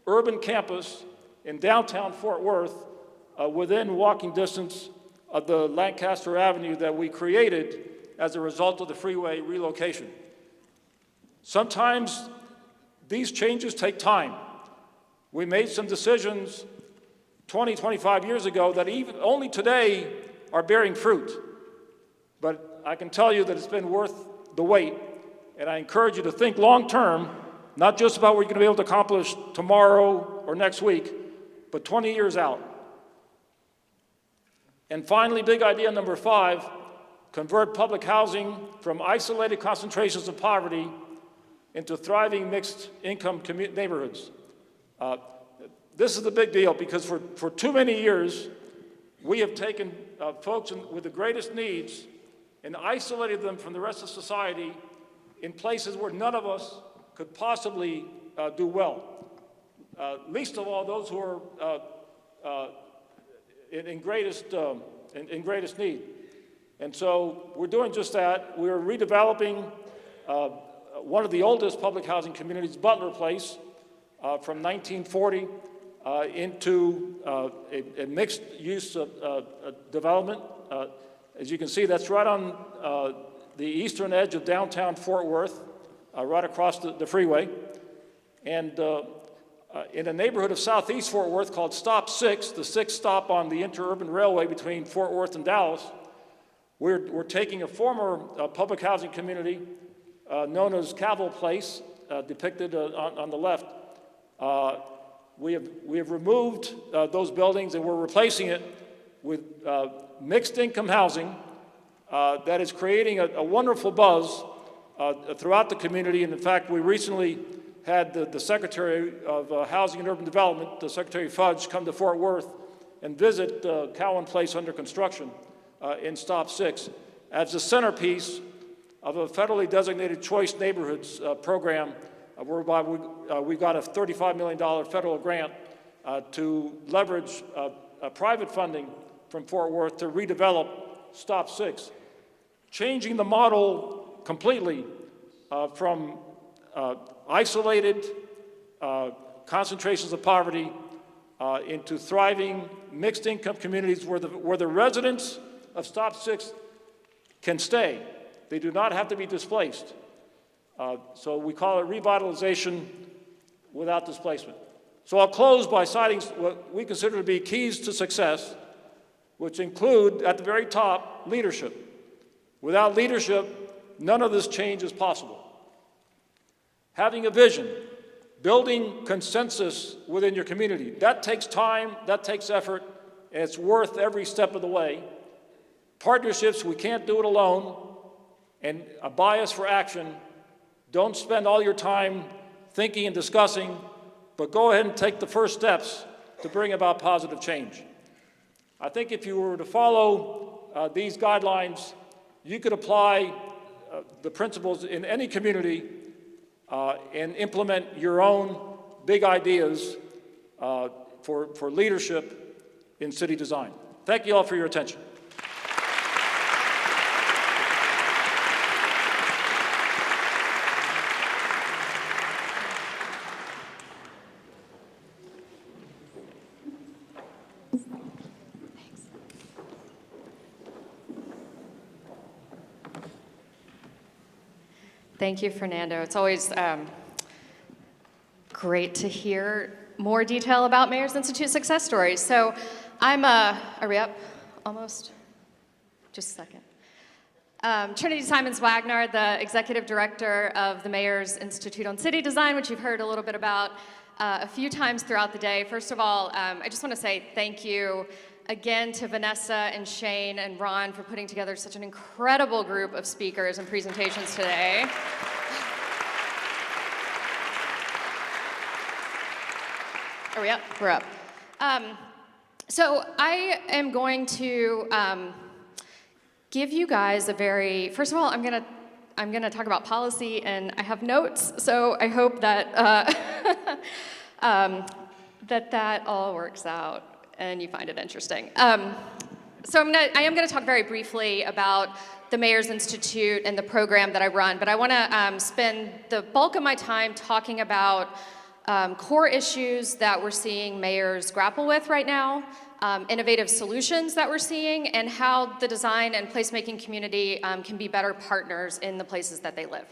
urban campus in downtown Fort Worth within walking distance of the Lancaster Avenue that we created as a result of the freeway relocation. Sometimes these changes take time. We made some decisions 20, 25 years ago that even only today are bearing fruit. But I can tell you that it's been worth the wait, and I encourage you to think long term, not just about what you're going to be able to accomplish tomorrow or next week, but 20 years out. And finally, big idea number 5, convert public housing from isolated concentrations of poverty into thriving mixed income neighborhoods. This is the big deal because for too many years, we have taken folks with the greatest needs and isolated them from the rest of society in places where none of us could possibly do well. Least of all those who are in greatest need. And so we're doing just that. We're redeveloping one of the oldest public housing communities, Butler Place, from 1940 into a mixed-use development. As you can see, that's right on the eastern edge of downtown Fort Worth, right across the freeway. And in a neighborhood of southeast Fort Worth called Stop 6, the 6th stop on the interurban railway between Fort Worth and Dallas, we're taking a former public housing community known as Cavill Place, depicted on the left. We have removed those buildings and we're replacing it with mixed income housing that is creating a wonderful buzz throughout the community. And in fact, we recently had the Secretary of Housing and Urban Development, the Secretary Fudge, come to Fort Worth and visit Cowan Place under construction in Stop 6 as the centerpiece of a federally designated choice neighborhoods program whereby we got a $35 million federal grant to leverage private funding from Fort Worth to redevelop Stop 6, changing the model completely from isolated concentrations of poverty into thriving mixed income communities where the residents of Stop 6 can stay. They do not have to be displaced. So we call it revitalization without displacement. So I'll close by citing what we consider to be keys to success, which include, at the very top, leadership. Without leadership, none of this change is possible. Having a vision, building consensus within your community, that takes time, that takes effort, and it's worth every step of the way. Partnerships, we can't do it alone, and a bias for action. Don't spend all your time thinking and discussing. but go ahead and take the first steps to bring about positive change. I think if you were to follow these guidelines, you could apply the principles in any community and implement your own big ideas for leadership in city design. Thank you all for your attention. Thank you, Fernando. It's always great to hear more detail about Mayor's Institute success stories. So I'm, are we up? Almost? Just a second. Trinity Simons Wagner, the Executive Director of the Mayor's Institute on City Design, which you've heard a little bit about a few times throughout the day. First of all, I just want to say thank you again to Vanessa and Shane and Ron for putting together such an incredible group of speakers and presentations today. Are we up? We're up. So I am going to give you guys a very, first of all, I'm gonna talk about policy, and I have notes, so I hope that that all works out and you find it interesting. So I am gonna talk very briefly about the Mayor's Institute and the program that I run, but I wanna spend the bulk of my time talking about core issues that we're seeing mayors grapple with right now, innovative solutions that we're seeing, and how the design and placemaking community can be better partners in the places that they live.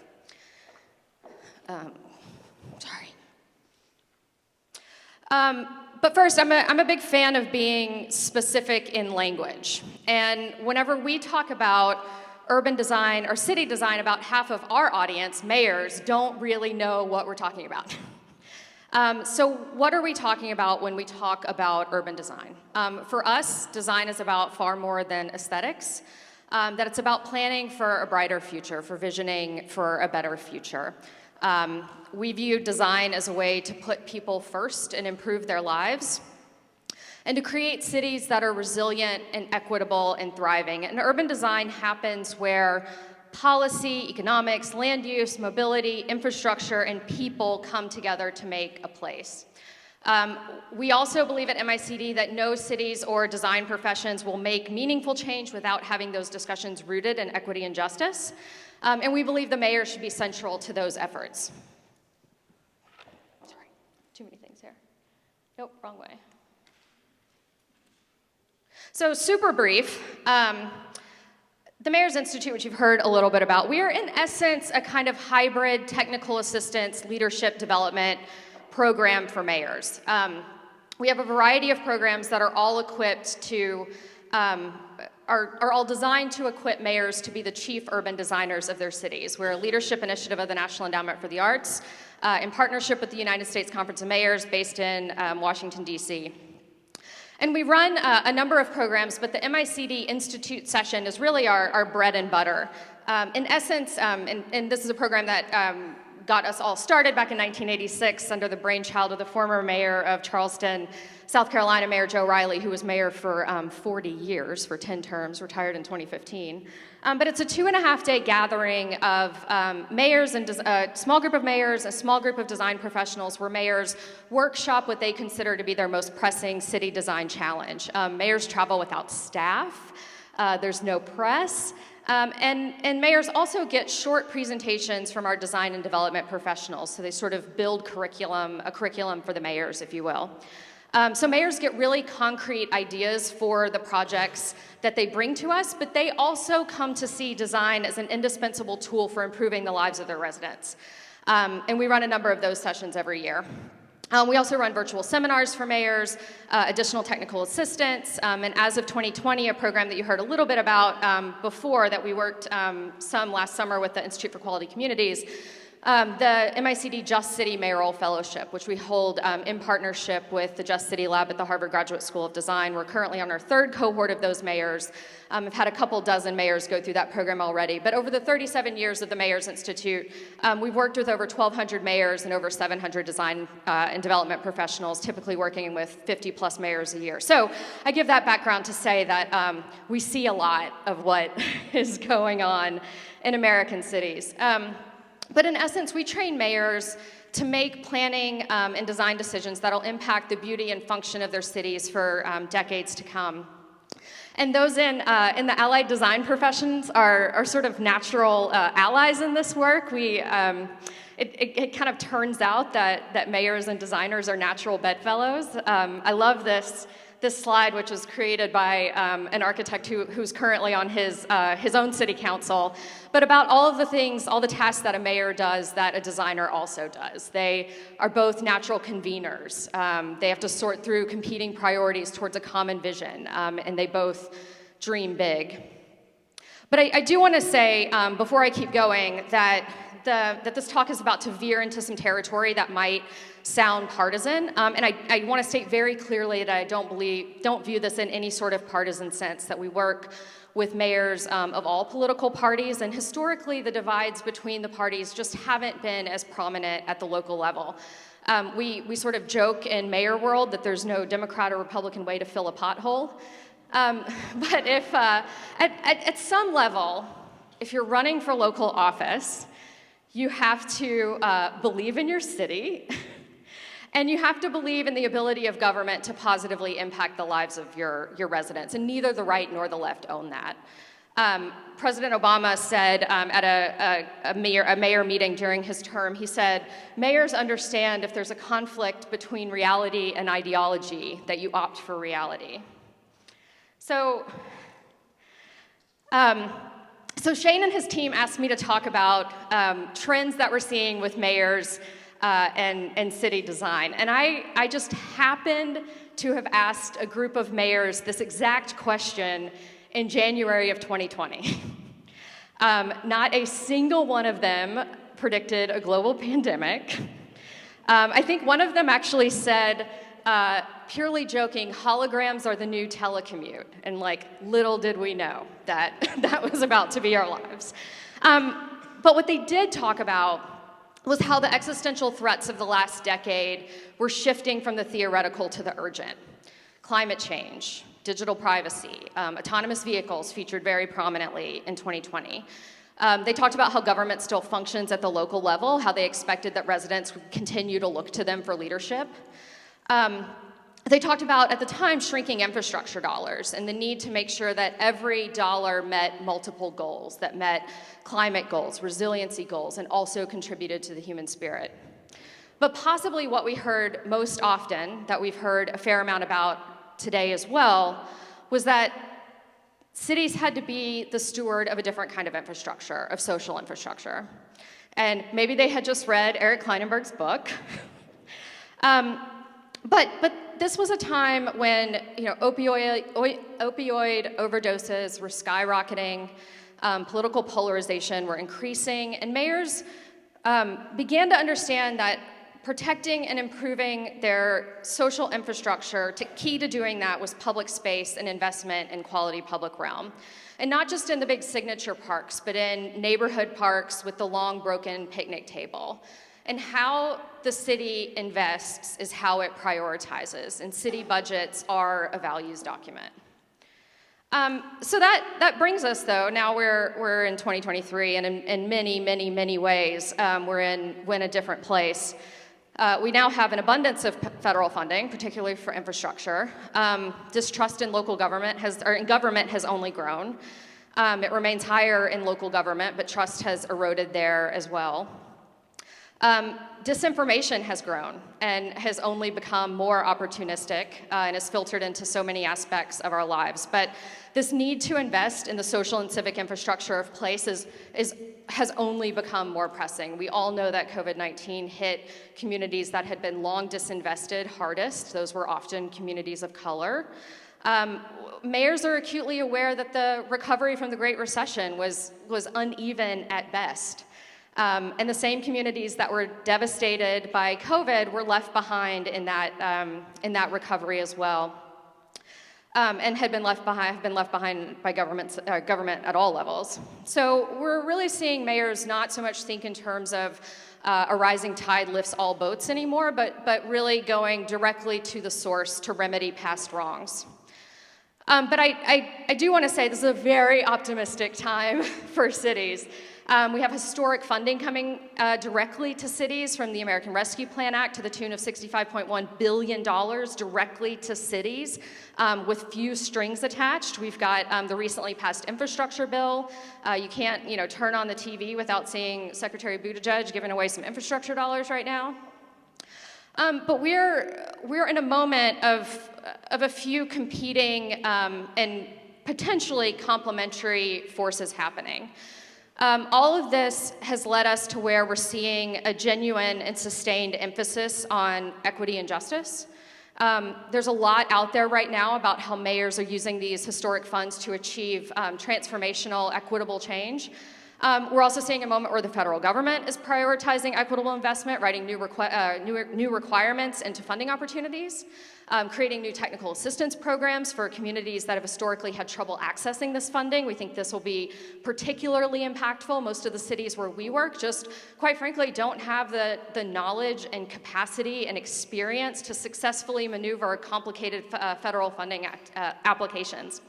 But first, I'm a big fan of being specific in language. And whenever we talk about urban design or city design, about half of our audience, mayors, don't really know what we're talking about. So what are we talking about when we talk about urban design? For us, design is about far more than aesthetics, that it's about planning for a brighter future, for visioning for a better future. We view design as a way to put people first and improve their lives, and to create cities that are resilient and equitable and thriving. And urban design happens where policy, economics, land use, mobility, infrastructure, and people come together to make a place. We also believe at MICD that no cities or design professions will make meaningful change without having those discussions rooted in equity and justice. And we believe the mayor should be central to those efforts. Sorry, too many things here. Nope, wrong way. So super brief. The Mayor's Institute, which you've heard a little bit about, we are in essence a kind of hybrid technical assistance leadership development program for mayors. We have a variety of programs that are all equipped to, are all designed to equip mayors to be the chief urban designers of their cities. We're a leadership initiative of the National Endowment for the Arts in partnership with the United States Conference of Mayors based in Washington, D.C. And we run a number of programs, but the MICD Institute session is really our bread and butter. In essence, and this is a program that got us all started back in 1986 under the brainchild of the former mayor of Charleston, South Carolina, Mayor Joe Riley, who was mayor for 40 years, for 10 terms, retired in 2015. But it's a 2.5-day gathering of mayors and a small group of mayors, a small group of design professionals, where mayors workshop what they consider to be their most pressing city design challenge. Mayors travel without staff. There's no press. And mayors also get short presentations from our design and development professionals. So they sort of build a curriculum for the mayors, if you will. So mayors get really concrete ideas for the projects that they bring to us, but they also come to see design as an indispensable tool for improving the lives of their residents. And we run a number of those sessions every year. We also run virtual seminars for mayors, additional technical assistance, and as of 2020, a program that you heard a little bit about before that we worked some last summer with the Institute for Quality Communities. The MICD Just City Mayoral Fellowship, which we hold in partnership with the Just City Lab at the Harvard Graduate School of Design. We're currently on our third cohort of those mayors. I've had a couple dozen mayors go through that program already. But over the 37 years of the Mayors Institute, we've worked with over 1,200 mayors and over 700 design and development professionals, typically working with 50 plus mayors a year. So I give that background to say that we see a lot of what is going on in American cities. But in essence, we train mayors to make planning and design decisions that'll impact the beauty and function of their cities for decades to come. And those in the allied design professions are sort of natural allies in this work. It kind of turns out that mayors and designers are natural bedfellows. I love this slide, which was created by an architect who's currently on his own city council, but about all of the things, all the tasks that a mayor does that a designer also does. They are both natural conveners. They have to sort through competing priorities towards a common vision, and they both dream big. But I do want to say, before I keep going, that this talk is about to veer into some territory that might sound partisan, and I want to state very clearly that I don't view this in any sort of partisan sense, that we work with mayors of all political parties, and historically the divides between the parties just haven't been as prominent at the local level. We sort of joke in mayor world that there's no Democrat or Republican way to fill a pothole, but if at some level, if you're running for local office, you have to believe in your city, and you have to believe in the ability of government to positively impact the lives of your residents, and neither the right nor the left own that. President Obama said at a mayor meeting during his term, he said, mayors understand if there's a conflict between reality and ideology, that you opt for reality. So Shane and his team asked me to talk about trends that we're seeing with mayors and city design. And I just happened to have asked a group of mayors this exact question in January of 2020. Not a single one of them predicted a global pandemic. I think one of them actually said, purely joking, holograms are the new telecommute. And like, little did we know that that was about to be our lives. But what they did talk about was how the existential threats of the last decade were shifting from the theoretical to the urgent. Climate change, digital privacy, autonomous vehicles featured very prominently in 2020. They talked about how government still functions at the local level, how they expected that residents would continue to look to them for leadership. They talked about, at the time, shrinking infrastructure dollars and the need to make sure that every dollar met multiple goals, that met climate goals, resiliency goals, and also contributed to the human spirit. But possibly what we heard most often, that we've heard a fair amount about today as well, was that cities had to be the steward of a different kind of infrastructure, of social infrastructure. And maybe they had just read Eric Kleinenberg's book. But this was a time when opioid overdoses were skyrocketing, political polarization were increasing, and mayors began to understand that protecting and improving their social infrastructure, key to doing that was public space and investment in quality public realm. And not just in the big signature parks, but in neighborhood parks with the long broken picnic table. And how the city invests is how it prioritizes, and city budgets are a values document. So that brings us, though, now we're in 2023, and in many, many, many ways, we're in a different place. We now have an abundance of federal funding, particularly for infrastructure. Distrust in local government has only grown. It remains higher in local government, but trust has eroded there as well. Disinformation has grown and has only become more opportunistic and has filtered into so many aspects of our lives. But this need to invest in the social and civic infrastructure of places has only become more pressing. We all know that COVID-19 hit communities that had been long disinvested hardest. Those were often communities of color. Mayors are acutely aware that the recovery from the Great Recession was uneven at best. And the same communities that were devastated by COVID were left behind in that recovery as well. And have been left behind by government at all levels. So we're really seeing mayors not so much think in terms of a rising tide lifts all boats anymore, but really going directly to the source to remedy past wrongs. But I do want to say this is a very optimistic time for cities. We have historic funding coming directly to cities from the American Rescue Plan Act to the tune of $65.1 billion directly to cities with few strings attached. We've got the recently passed infrastructure bill. You can't, turn on the TV without seeing Secretary Buttigieg giving away some infrastructure dollars right now. But we're in a moment of a few competing and potentially complementary forces happening. All of this has led us to where we're seeing a genuine and sustained emphasis on equity and justice. There's a lot out there right now about how mayors are using these historic funds to achieve transformational, equitable change. We're also seeing a moment where the federal government is prioritizing equitable investment, writing new requirements into funding opportunities, creating new technical assistance programs for communities that have historically had trouble accessing this funding. We think this will be particularly impactful. Most of the cities where we work just, quite frankly, don't have the knowledge and capacity and experience to successfully maneuver complicated federal funding applications.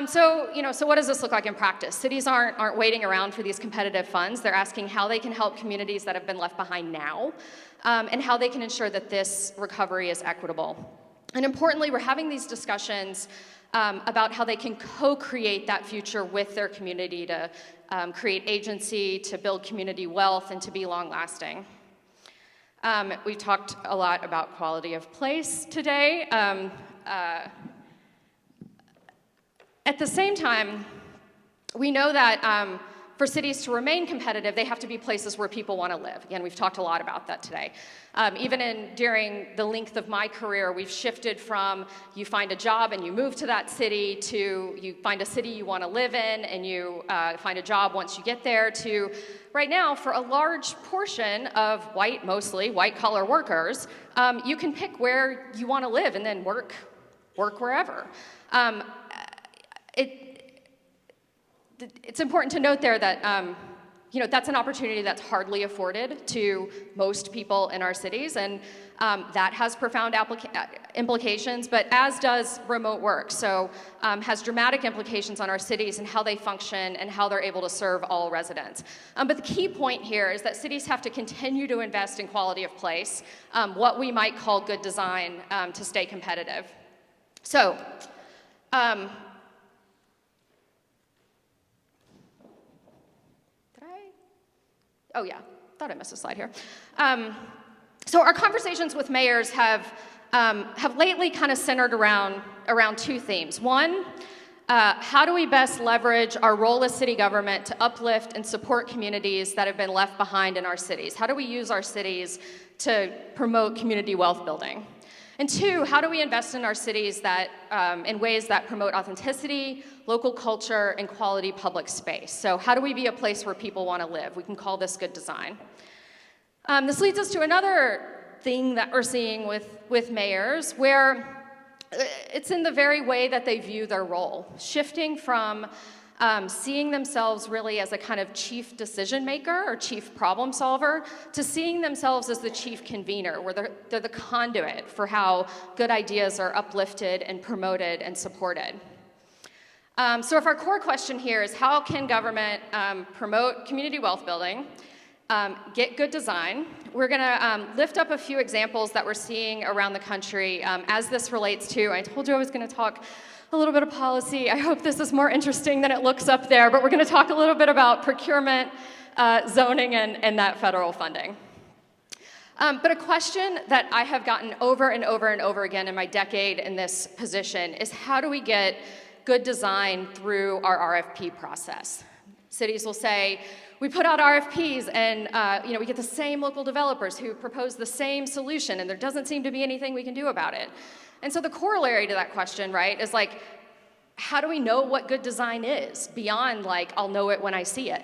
So what does this look like in practice? Cities aren't waiting around for these competitive funds. They're asking how they can help communities that have been left behind now, and how they can ensure that this recovery is equitable. And importantly, we're having these discussions about how they can co-create that future with their community to create agency, to build community wealth, and to be long-lasting. We talked a lot about quality of place today. At the same time, we know that for cities to remain competitive, they have to be places where people want to live. Again, we've talked a lot about that today. Even during the length of my career, we've shifted from you find a job and you move to that city to you find a city you want to live in and you find a job once you get there to right now, for a large portion of mostly white-collar workers, you can pick where you want to live and then work wherever. It's important to note there that that's an opportunity that's hardly afforded to most people in our cities, and that has profound implications, but as does remote work. So has dramatic implications on our cities and how they function and how they're able to serve all residents. But the key point here is that cities have to continue to invest in quality of place, what we might call good design, to stay competitive. So, oh yeah, thought I missed a slide here. So our conversations with mayors have lately kind of centered around two themes. One, how do we best leverage our role as city government to uplift and support communities that have been left behind in our cities? How do we use our cities to promote community wealth building? And two, how do we invest in our cities that, in ways that promote authenticity, local culture, and quality public space? So how do we be a place where people want to live? We can call this good design. This leads us to another thing that we're seeing with mayors, where it's in the very way that they view their role, shifting from seeing themselves really as a kind of chief decision maker or chief problem solver to seeing themselves as the chief convener, where they're the conduit for how good ideas are uplifted and promoted and supported. So if our core question here is how can government promote community wealth building, get good design, we're going to lift up a few examples that we're seeing around the country as this relates to, I told you I was going to talk a little bit of policy. I hope this is more interesting than it looks up there, but we're going to talk a little bit about procurement, zoning, and that federal funding. But a question that I have gotten over and over and over again in my decade in this position is how do we get good design through our RFP process? Cities will say, we put out RFPs and we get the same local developers who propose the same solution and there doesn't seem to be anything we can do about it. And so the corollary to that question, right, is like, how do we know what good design is beyond like, I'll know it when I see it?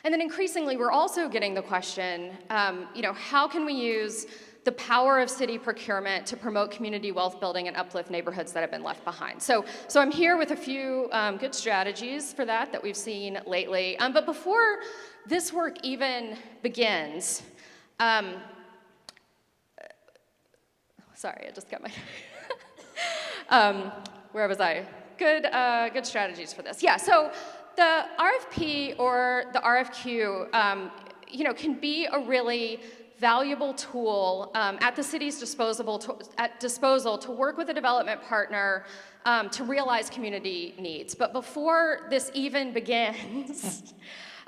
And then increasingly, we're also getting the question, how can we use the power of city procurement to promote community wealth building and uplift neighborhoods that have been left behind? So I'm here with a few good strategies for that we've seen lately. But before this work even begins, sorry, I just got my, where was I? Good strategies for this. Yeah, so the RFP or the RFQ, can be a really valuable tool at the city's disposal to work with a development partner to realize community needs. But before this even begins,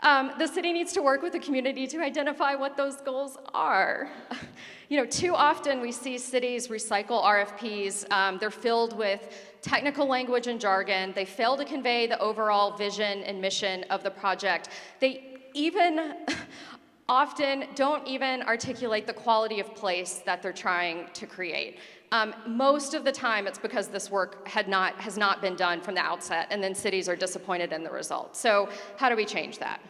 the city needs to work with the community to identify what those goals are. Too often we see cities recycle RFPs. They're filled with technical language and jargon. They fail to convey the overall vision and mission of the project. They even often don't even articulate the quality of place that they're trying to create. Most of the time, it's because this work has not been done from the outset, and then cities are disappointed in the results. So how do we change that?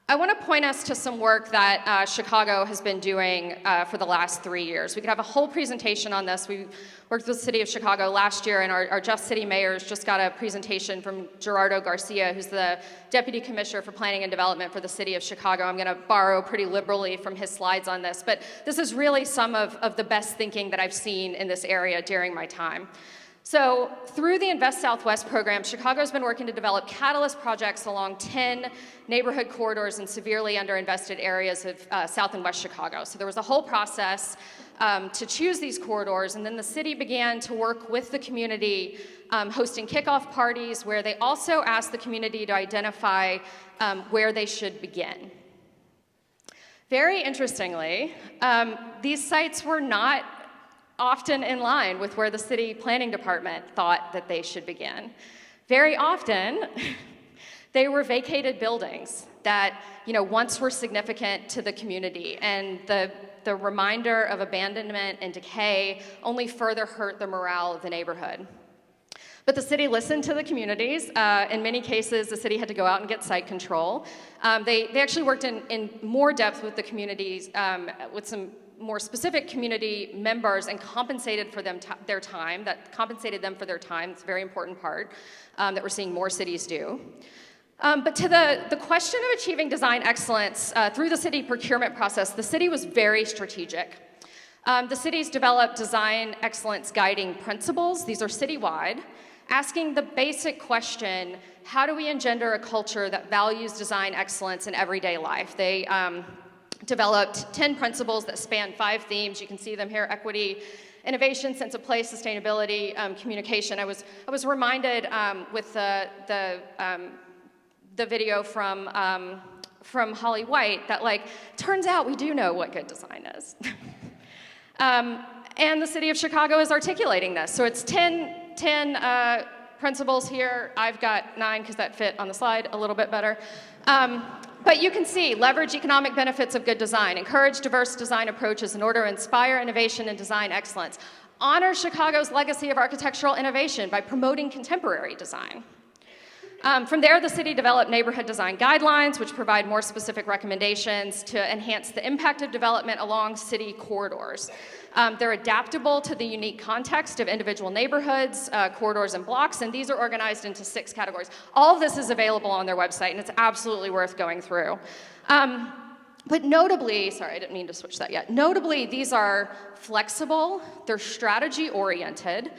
I want to point us to some work that Chicago has been doing for the last 3 years. We could have a whole presentation on this. We worked with the city of Chicago last year, and our Jeff City mayors just got a presentation from Gerardo Garcia, who's the Deputy Commissioner for Planning and Development for the city of Chicago. I'm going to borrow pretty liberally from his slides on this, but this is really some of the best thinking that I've seen in this area during my time. So through the Invest Southwest program, Chicago's been working to develop catalyst projects along 10 neighborhood corridors in severely underinvested areas of South and West Chicago. So there was a whole process to choose these corridors, and then the city began to work with the community, hosting kickoff parties where they also asked the community to identify where they should begin. Very interestingly, these sites were not often in line with where the city planning department thought that they should begin. Very often, they were vacated buildings that once were significant to the community, and the reminder of abandonment and decay only further hurt the morale of the neighborhood. But the city listened to the communities. In many cases, the city had to go out and get site control. They actually worked in more depth with the communities, with some more specific community members, and compensated for them their time. It's a very important part that we're seeing more cities do. But to the question of achieving design excellence through the city procurement process, the city was very strategic. The city's developed design excellence guiding principles. These are citywide, asking the basic question, how do we engender a culture that values design excellence in everyday life? They developed 10 principles that span 5 themes. You can see them here: equity, innovation, sense of place, sustainability, communication. I was reminded with the video from Holly White that turns out we do know what good design is. And the city of Chicago is articulating this. So it's 10 principles here. I've got 9 because that fit on the slide a little bit better. But you can see: leverage economic benefits of good design, encourage diverse design approaches in order to inspire innovation and design excellence, honor Chicago's legacy of architectural innovation by promoting contemporary design. From there, the city developed neighborhood design guidelines, which provide more specific recommendations to enhance the impact of development along city corridors. They're adaptable to the unique context of individual neighborhoods, corridors, and blocks, and these are organized into 6 categories. All of this is available on their website, and it's absolutely worth going through. But notably, sorry, I didn't mean to switch that yet. Notably, these are flexible, they're strategy-oriented,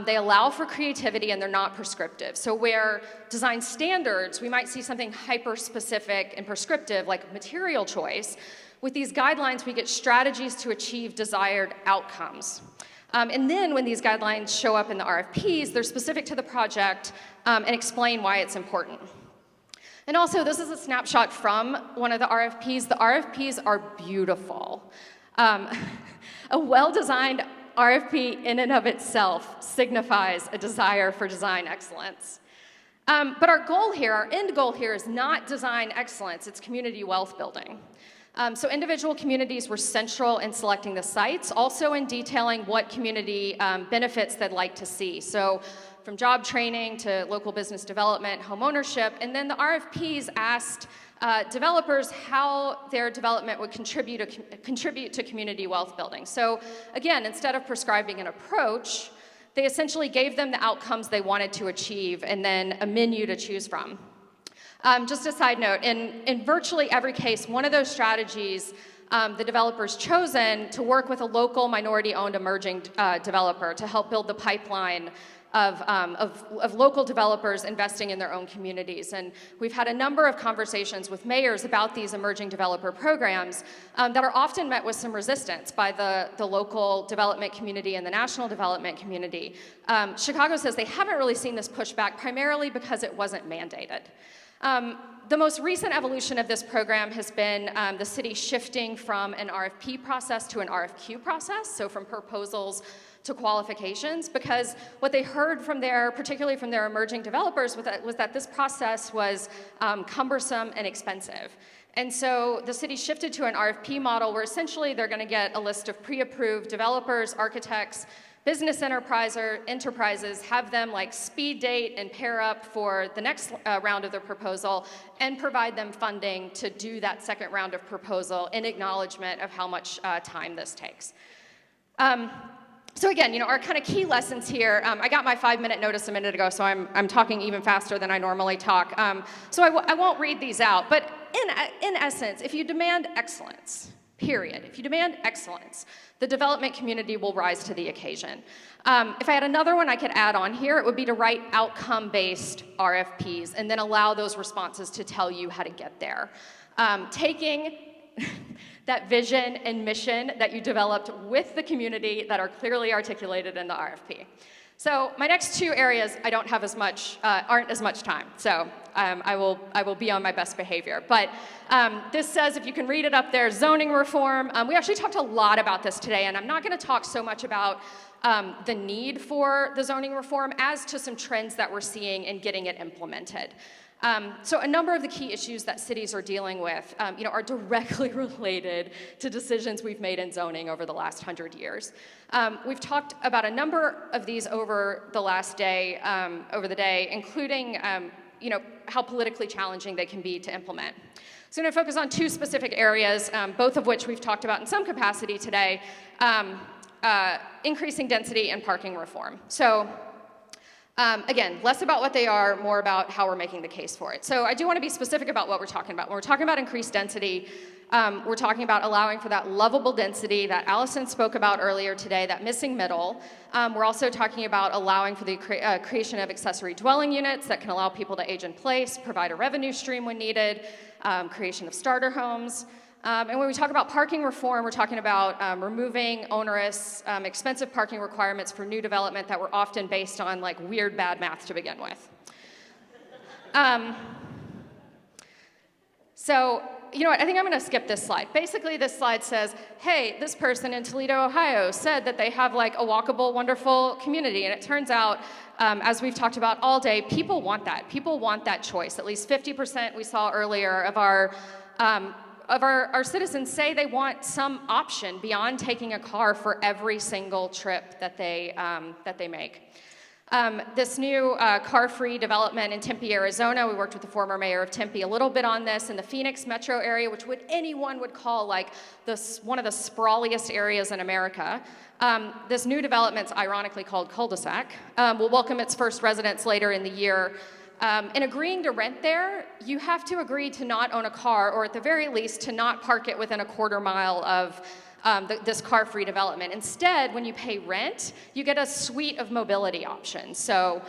they allow for creativity, and they're not prescriptive. So where design standards, we might see something hyper-specific and prescriptive, like material choice. With these guidelines, we get strategies to achieve desired outcomes. And then when these guidelines show up in the RFPs, they're specific to the project and explain why it's important. And also, this is a snapshot from one of the RFPs. The RFPs are beautiful. A well-designed RFP in and of itself signifies a desire for design excellence. But our goal here, our end goal here, is not design excellence, it's community wealth building. So individual communities were central in selecting the sites, also in detailing what community benefits they'd like to see. So job training to local business development, home ownership, and then the RFPs asked developers how their development would contribute to community wealth building. So again, instead of prescribing an approach, they essentially gave them the outcomes they wanted to achieve and then a menu to choose from. Just a side note, in virtually every case, one of those strategies, the developer's chosen to work with a local minority-owned emerging developer to help build the pipeline of local developers investing in their own communities. And we've had a number of conversations with mayors about these emerging developer programs that are often met with some resistance by the local development community and the national development community. Chicago says they haven't really seen this pushback primarily because it wasn't mandated. The most recent evolution of this program has been the city shifting from an RFP process to an RFQ process, so from proposals to qualifications, because what they heard from particularly from their emerging developers, was that this process was cumbersome and expensive. And so the city shifted to an RFP model where essentially they're going to get a list of pre-approved developers, architects, business enterprises, have them like speed date and pair up for the next round of their proposal and provide them funding to do that second round of proposal in acknowledgement of how much time this takes. So again, our kind of key lessons here, I got my 5-minute notice a minute ago, so I'm talking even faster than I normally talk. So I won't read these out, but in essence, if you demand excellence, period, if you demand excellence, the development community will rise to the occasion. If I had another one I could add on here, it would be to write outcome-based RFPs and then allow those responses to tell you how to get there. Taking that vision and mission that you developed with the community that are clearly articulated in the RFP. So my next two areas I don't have aren't as much time, so I will be on my best behavior. But this says, if you can read it up there, zoning reform. We actually talked a lot about this today, and I'm not going to talk so much about the need for the zoning reform as to some trends that we're seeing in getting it implemented. So a number of the key issues that cities are dealing with are directly related to decisions we've made in zoning over the last 100 years. We've talked about a number of these over the day, including how politically challenging they can be to implement. So I'm going to focus on two specific areas, both of which we've talked about in some capacity today, increasing density and parking reform. So again, less about what they are, more about how we're making the case for it. So I do want to be specific about what we're talking about. When we're talking about increased density, we're talking about allowing for that lovable density that Allison spoke about earlier today, that missing middle. We're also talking about allowing for the creation of accessory dwelling units that can allow people to age in place, provide a revenue stream when needed, creation of starter homes. And when we talk about parking reform, we're talking about removing onerous, expensive parking requirements for new development that were often based on like weird bad math to begin with. So, you know what, I think I'm going to skip this slide. Basically, this slide says, hey, this person in Toledo, Ohio said that they have like a walkable, wonderful community. And it turns out, as we've talked about all day, people want that. People want that choice. At least 50% we saw earlier of our citizens say they want some option beyond taking a car for every single trip that they make. This new car-free development in Tempe, Arizona, we worked with the former mayor of Tempe a little bit on this, in the Phoenix metro area, which anyone would call like one of the sprawliest areas in America. This new development's ironically called cul-de-sac, will welcome its first residents later in the year. In agreeing to rent there, you have to agree to not own a car, or at the very least, to not park it within a quarter mile of this car-free development. Instead, when you pay rent, you get a suite of mobility options. So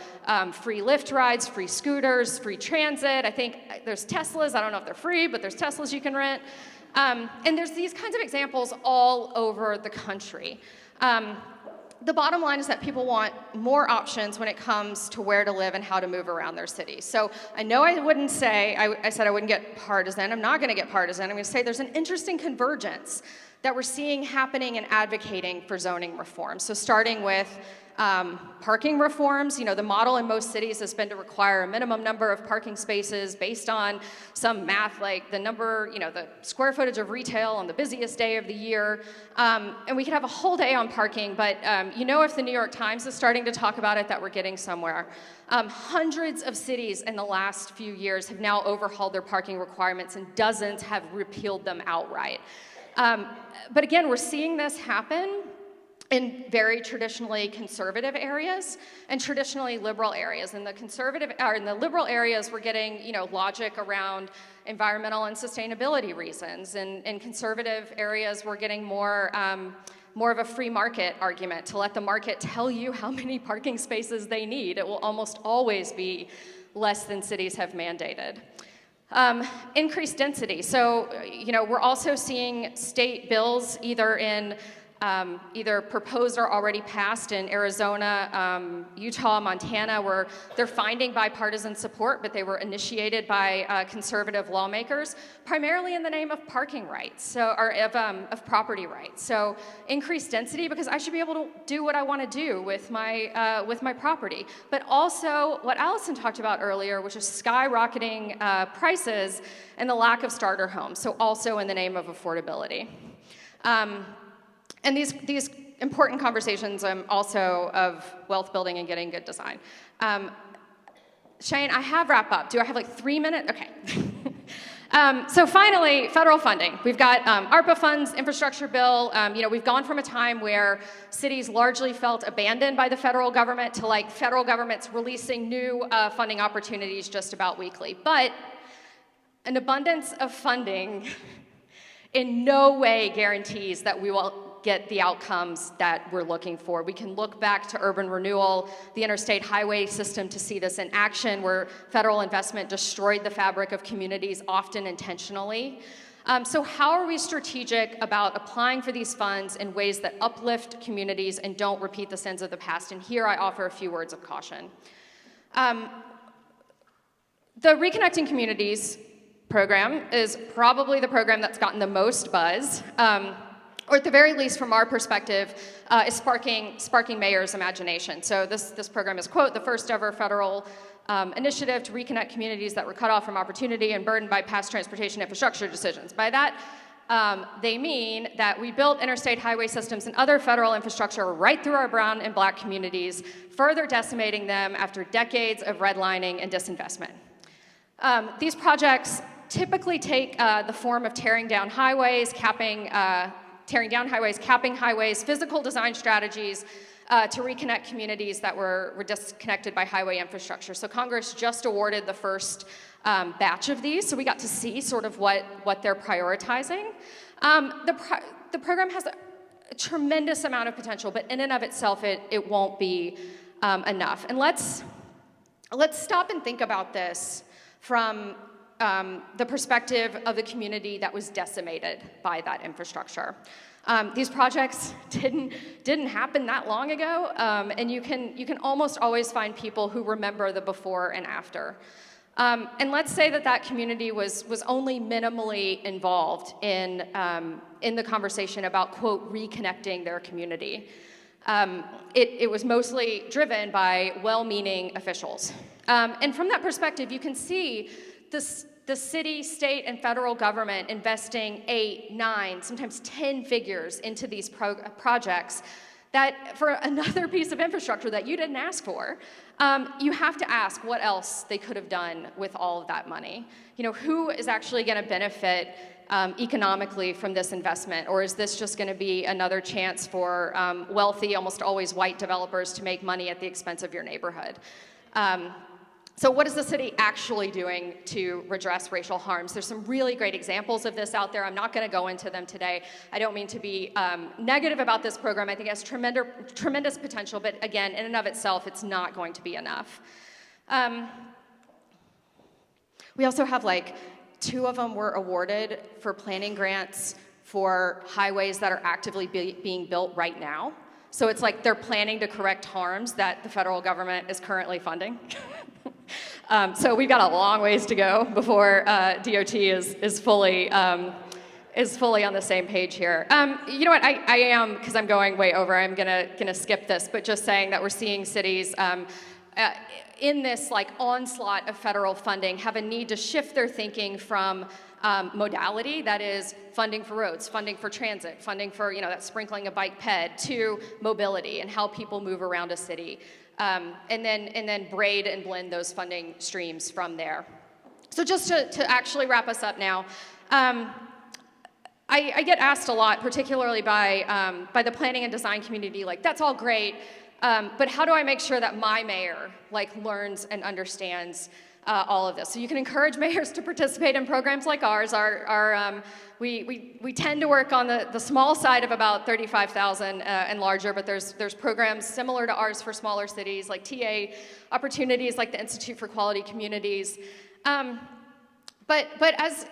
free Lyft rides, free scooters, free transit. I think there's Teslas. I don't know if they're free, but there's Teslas you can rent. And there's these kinds of examples all over the country. The bottom line is that people want more options when it comes to where to live and how to move around their cities. So I know I wouldn't say, I said I wouldn't get partisan. I'm not going to get partisan. I'm going to say there's an interesting convergence that we're seeing happening and advocating for zoning reform. So starting with Parking reforms, the model in most cities has been to require a minimum number of parking spaces based on some math, like the number, the square footage of retail on the busiest day of the year. And we could have a whole day on parking, but if the New York Times is starting to talk about it, that we're getting somewhere. Hundreds of cities in the last few years have now overhauled their parking requirements, and dozens have repealed them outright. But again, we're seeing this happen in very traditionally conservative areas and traditionally liberal areas. In the liberal areas, we're getting, logic around environmental and sustainability reasons. And in conservative areas, we're getting more of a free market argument to let the market tell you how many parking spaces they need. It will almost always be less than cities have mandated. Increased density. So, we're also seeing state bills either proposed or already passed in Arizona, Utah, Montana, where they're finding bipartisan support, but they were initiated by conservative lawmakers, primarily in the name of parking rights, or of property rights. So increased density, because I should be able to do what I want to do with my property. But also what Allison talked about earlier, which is skyrocketing prices and the lack of starter homes. So also in the name of affordability. And these important conversations also of wealth building and getting good design. Shane, I have wrap up. Do I have like 3 minutes? Okay. So finally, federal funding. We've got ARPA funds, infrastructure bill. We've gone from a time where cities largely felt abandoned by the federal government to like federal governments releasing new funding opportunities just about weekly. But an abundance of funding in no way guarantees that we will get the outcomes that we're looking for. We can look back to urban renewal, the interstate highway system, to see this in action, where federal investment destroyed the fabric of communities, often intentionally. So how are we strategic about applying for these funds in ways that uplift communities and don't repeat the sins of the past? And here I offer a few words of caution. The Reconnecting Communities program is probably the program that's gotten the most buzz. Or at the very least, from our perspective, is sparking mayors' imagination. So this program is, quote, the first ever federal initiative to reconnect communities that were cut off from opportunity and burdened by past transportation infrastructure decisions. By that, they mean that we built interstate highway systems and other federal infrastructure right through our brown and black communities, further decimating them after decades of redlining and disinvestment. These projects typically take the form of tearing down highways, capping highways, physical design strategies to reconnect communities that were disconnected by highway infrastructure. So Congress just awarded the first batch of these, so we got to see sort of what they're prioritizing. The program has a tremendous amount of potential, but in and of itself, it won't be enough. And let's stop and think about this from the perspective of the community that was decimated by that infrastructure. These projects didn't happen that long ago, and you can almost always find people who remember the before and after. And let's say that community was only minimally involved in the conversation about, quote, reconnecting their community. It was mostly driven by well-meaning officials. And from that perspective, you can see the city, state, and federal government investing 8, 9, sometimes 10 figures into these projects that for another piece of infrastructure that you didn't ask for, you have to ask what else they could have done with all of that money. Who is actually going to benefit economically from this investment? Or is this just going to be another chance for wealthy, almost always white developers to make money at the expense of your neighborhood? So what is the city actually doing to redress racial harms? There's some really great examples of this out there. I'm not going to go into them today. I don't mean to be negative about this program. I think it has tremendous potential, but again, in and of itself, it's not going to be enough. We also have 2 of them were awarded for planning grants for highways that are actively being built right now. So it's like they're planning to correct harms that the federal government is currently funding. So we've got a long ways to go before DOT is fully is fully on the same page here. You know what, I am, because I'm going way over, I'm gonna skip this, but just saying that we're seeing cities in this like onslaught of federal funding have a need to shift their thinking from modality, that is funding for roads, funding for transit, funding for, you know, that sprinkling of bike ped, to mobility and how people move around a city, and then braid and blend those funding streams from there. So just to actually wrap us up now, I get asked a lot, particularly by the planning and design community, like, that's all great, but how do I make sure that my mayor like learns and understands all of this? So you can encourage mayors to participate in programs like ours. We tend to work on the small side of about 35,000 and larger, but there's programs similar to ours for smaller cities, like TA opportunities, like the Institute for Quality Communities. But as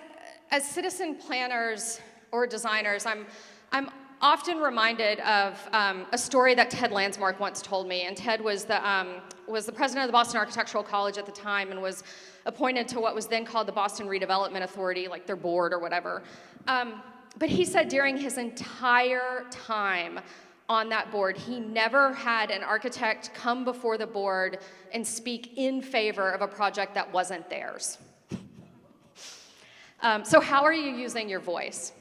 citizen planners or designers, I'm often reminded of a story that Ted Landsmark once told me. And Ted was the president of the Boston Architectural College at the time and was appointed to what was then called the Boston Redevelopment Authority, like their board or whatever. But he said during his entire time on that board, he never had an architect come before the board and speak in favor of a project that wasn't theirs. So how are you using your voice?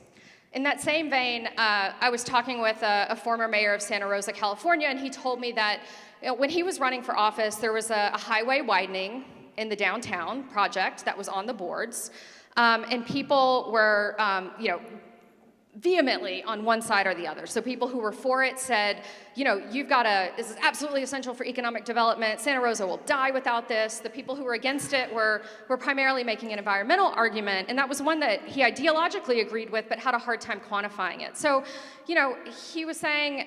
In that same vein, I was talking with a former mayor of Santa Rosa, California, and he told me that, you know, when he was running for office, there was a highway widening in the downtown project that was on the boards, and people were, you know, vehemently on one side or the other. So people who were for it said, you know, this is absolutely essential for economic development. Santa Rosa will die without this. The people who were against it were primarily making an environmental argument, and that was one that he ideologically agreed with, but had a hard time quantifying it. So, you know, he was saying,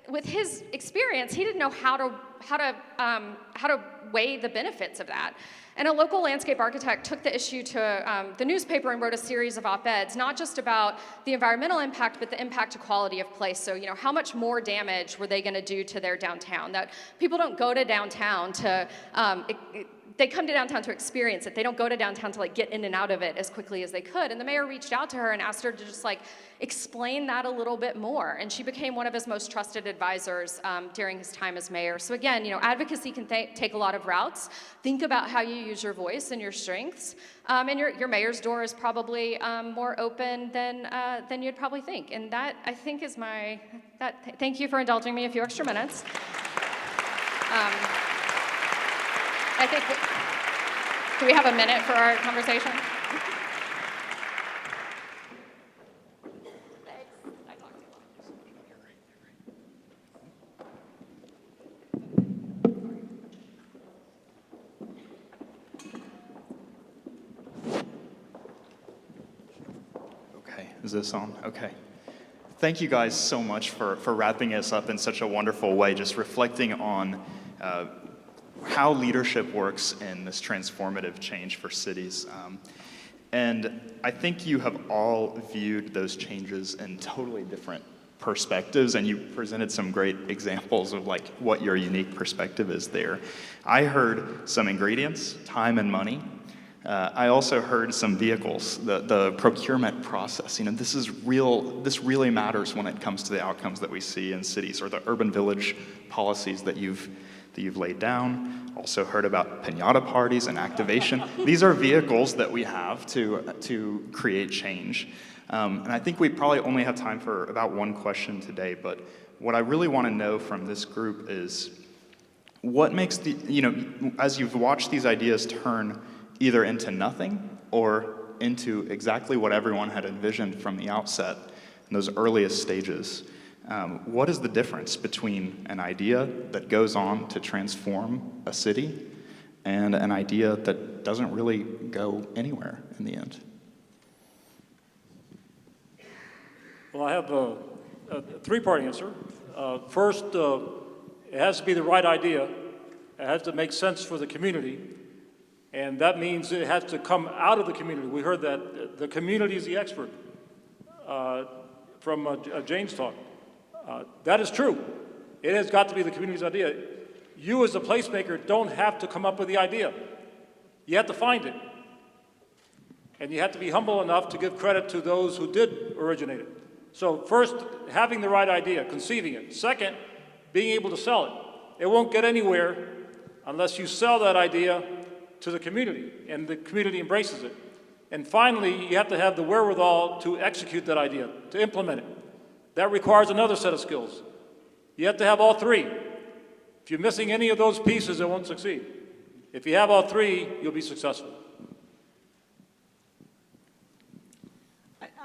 with his experience, he didn't know how to weigh the benefits of that. And a local landscape architect took the issue to the newspaper and wrote a series of op-eds, not just about the environmental impact, but the impact to quality of place. So, you know, how much more damage were they going to do to their downtown? That people don't go to downtown to, they come to downtown to experience it. They don't go to downtown to like get in and out of it as quickly as they could. And the mayor reached out to her and asked her to just like explain that a little bit more. And she became one of his most trusted advisors during his time as mayor. So again, you know, advocacy can take a lot of routes. Think about how you use your voice and your strengths. And your mayor's door is probably more open than you'd probably think. And that, I think, is thank you for indulging me a few extra minutes. I think, do we have a minute for our conversation? Okay, is this on? Okay. Thank you guys so much for wrapping us up in such a wonderful way, just reflecting on how leadership works in this transformative change for cities. And I think you have all viewed those changes in totally different perspectives, and you presented some great examples of like what your unique perspective is there. I heard some ingredients, time and money. I also heard some vehicles, the procurement process. You know, this really matters when it comes to the outcomes that we see in cities, or the urban village policies that you've laid down. Also heard about piñata parties and activation. These are vehicles that we have to create change. And I think we probably only have time for about one question today, but what I really want to know from this group is what makes as you've watched these ideas turn either into nothing or into exactly what everyone had envisioned from the outset in those earliest stages, what is the difference between an idea that goes on to transform a city and an idea that doesn't really go anywhere in the end? Well, I have a three-part answer. First, it has to be the right idea. It has to make sense for the community. And that means it has to come out of the community. We heard that the community is the expert from Jane's talk. That is true. It has got to be the community's idea. You as a placemaker don't have to come up with the idea. You have to find it. And you have to be humble enough to give credit to those who did originate it. So first, having the right idea, conceiving it. Second, being able to sell it. It won't get anywhere unless you sell that idea to the community, and the community embraces it. And finally, you have to have the wherewithal to execute that idea, to implement it. That requires another set of skills. You have to have all three. If you're missing any of those pieces, it won't succeed. If you have all three, you'll be successful.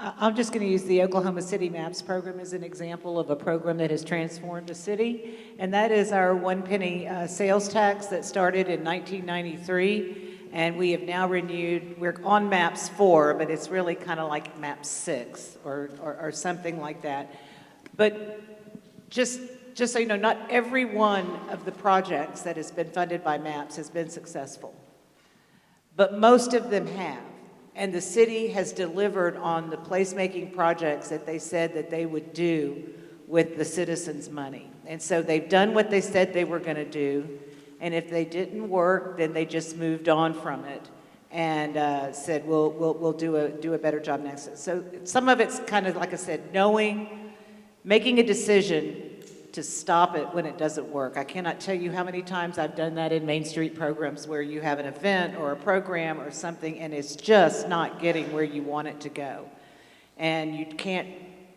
I'm just going to use the Oklahoma City Maps program as an example of a program that has transformed a city, and that is our 1 penny sales tax that started in 1993, and we have now renewed. We're on Maps 4, but it's really kind of like Maps 6 or something like that. But just so you know, not every one of the projects that has been funded by Maps has been successful, but most of them have. And the city has delivered on the placemaking projects that they said that they would do with the citizens' money. And so they've done what they said they were going to do. And if they didn't work, then they just moved on from it and said, we'll do a better job next. So some of it's kind of, like I said, making a decision to stop it when it doesn't work. I cannot tell you how many times I've done that in Main Street programs where you have an event or a program or something and it's just not getting where you want it to go. And you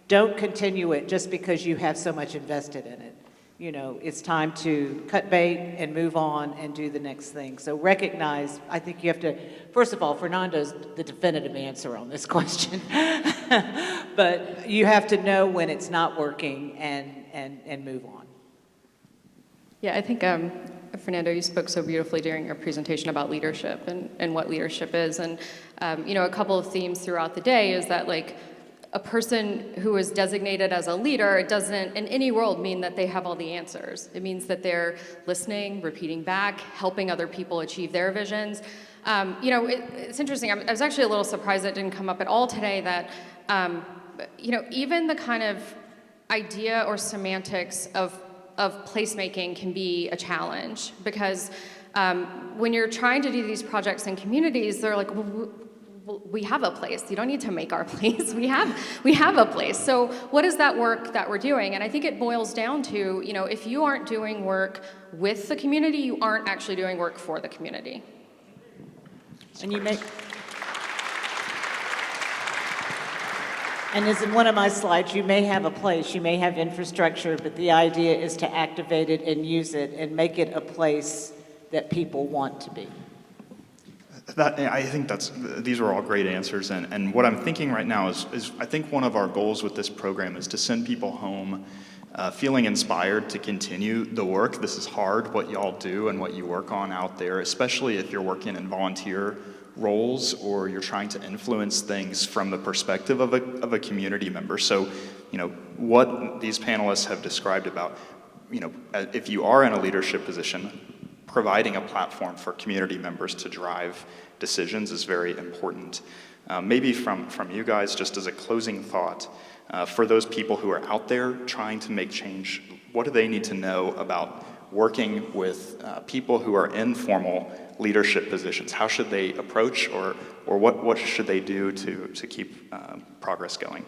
don't continue it just because you have so much invested in it. You know, it's time to cut bait and move on and do the next thing. So recognize, I think you have to, first of all, Fernando's the definitive answer on this question. But you have to know when it's not working and move on. Yeah, I think, Fernando, you spoke so beautifully during your presentation about leadership and what leadership is. And, you know, a couple of themes throughout the day is that, like, a person who is designated as a leader, it doesn't in any world mean that they have all the answers. It means that they're listening, repeating back, helping other people achieve their visions. You know, it's interesting. I was actually a little surprised it didn't come up at all today that, you know, even the kind of idea or semantics of placemaking can be a challenge because when you're trying to do these projects in communities, they're like, well, we have a place. You don't need to make our place. We have a place. So what is that work that we're doing? And I think it boils down to, you know, if you aren't doing work with the community, you aren't actually doing work for the community. And as in one of my slides, you may have a place, you may have infrastructure, but the idea is to activate it and use it and make it a place that people want to be. I think these are all great answers, and what I'm thinking right now is I think one of our goals with this program is to send people home feeling inspired to continue the work. This is hard, what y'all do and what you work on out there, especially if you're working in volunteer roles or you're trying to influence things from the perspective of a community member. So, you know, what these panelists have described about, you know, if you are in a leadership position, providing a platform for community members to drive decisions is very important. Maybe from you guys, just as a closing thought, for those people who are out there trying to make change, what do they need to know about working with people who are in formal leadership positions? How should they approach, or what should they do to keep progress going?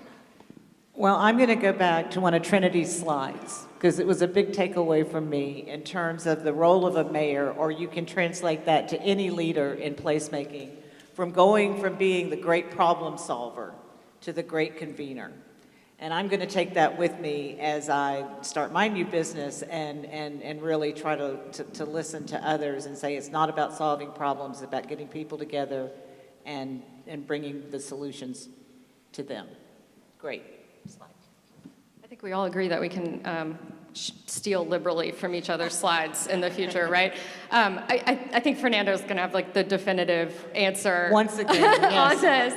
Well, I'm going to go back to one of Trinity's slides, because it was a big takeaway from me in terms of the role of a mayor, or you can translate that to any leader in placemaking, from going from being the great problem solver to the great convener. And I'm going to take that with me as I start my new business and really try to listen to others and say it's not about solving problems, it's about getting people together and bringing the solutions to them. Great. Slide. I think we all agree that we can steal liberally from each other's slides in the future, right? I think Fernando's going to have like the definitive answer once again on this.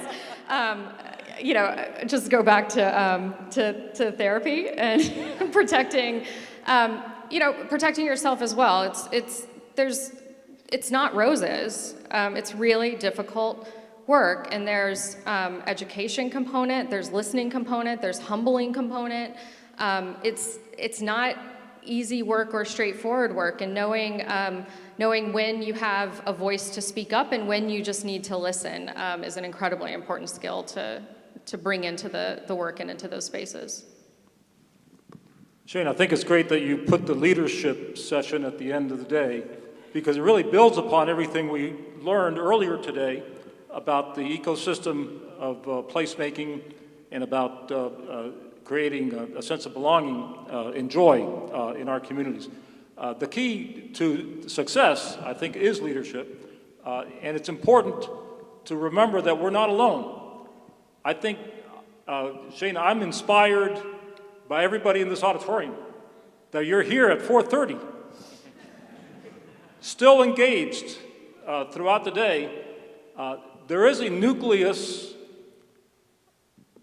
You know, just go back to therapy and protecting, you know, protecting yourself as well. It's not roses. It's really difficult work, and there's education component, there's listening component, there's humbling component. It's not easy work or straightforward work, and knowing knowing when you have a voice to speak up and when you just need to listen is an incredibly important skill to bring into the work and into those spaces. Shane, I think it's great that you put the leadership session at the end of the day, because it really builds upon everything we learned earlier today about the ecosystem of placemaking and about creating a sense of belonging and joy in our communities. The key to success, I think, is leadership, and it's important to remember that we're not alone. I think, Shane, I'm inspired by everybody in this auditorium that you're here at 4:30, still engaged throughout the day. There is a nucleus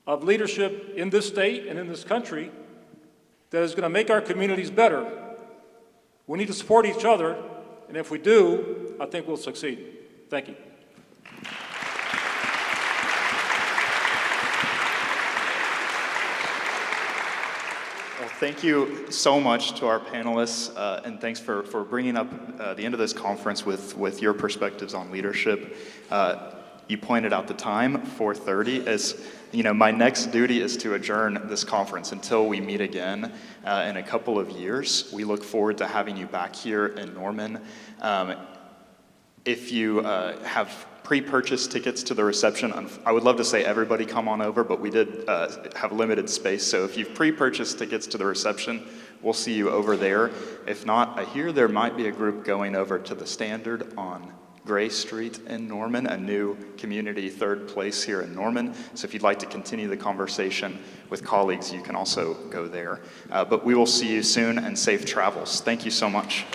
of leadership in this state and in this country that is going to make our communities better. We need to support each other, and if we do, I think we'll succeed. Thank you. Well, thank you so much to our panelists, and thanks for bringing up the end of this conference with your perspectives on leadership. You pointed out the time, 4:30. As you know, my next duty is to adjourn this conference until we meet again in a couple of years. We look forward to having you back here in Norman. If you have pre-purchased tickets to the reception, I would love to say everybody come on over, but we did have limited space. So if you've pre-purchased tickets to the reception, we'll see you over there. If not, I hear there might be a group going over to the Standard on Gray Street in Norman, a new community third place here in Norman. So if you'd like to continue the conversation with colleagues, you can also go there. But we will see you soon, and safe travels. Thank you so much.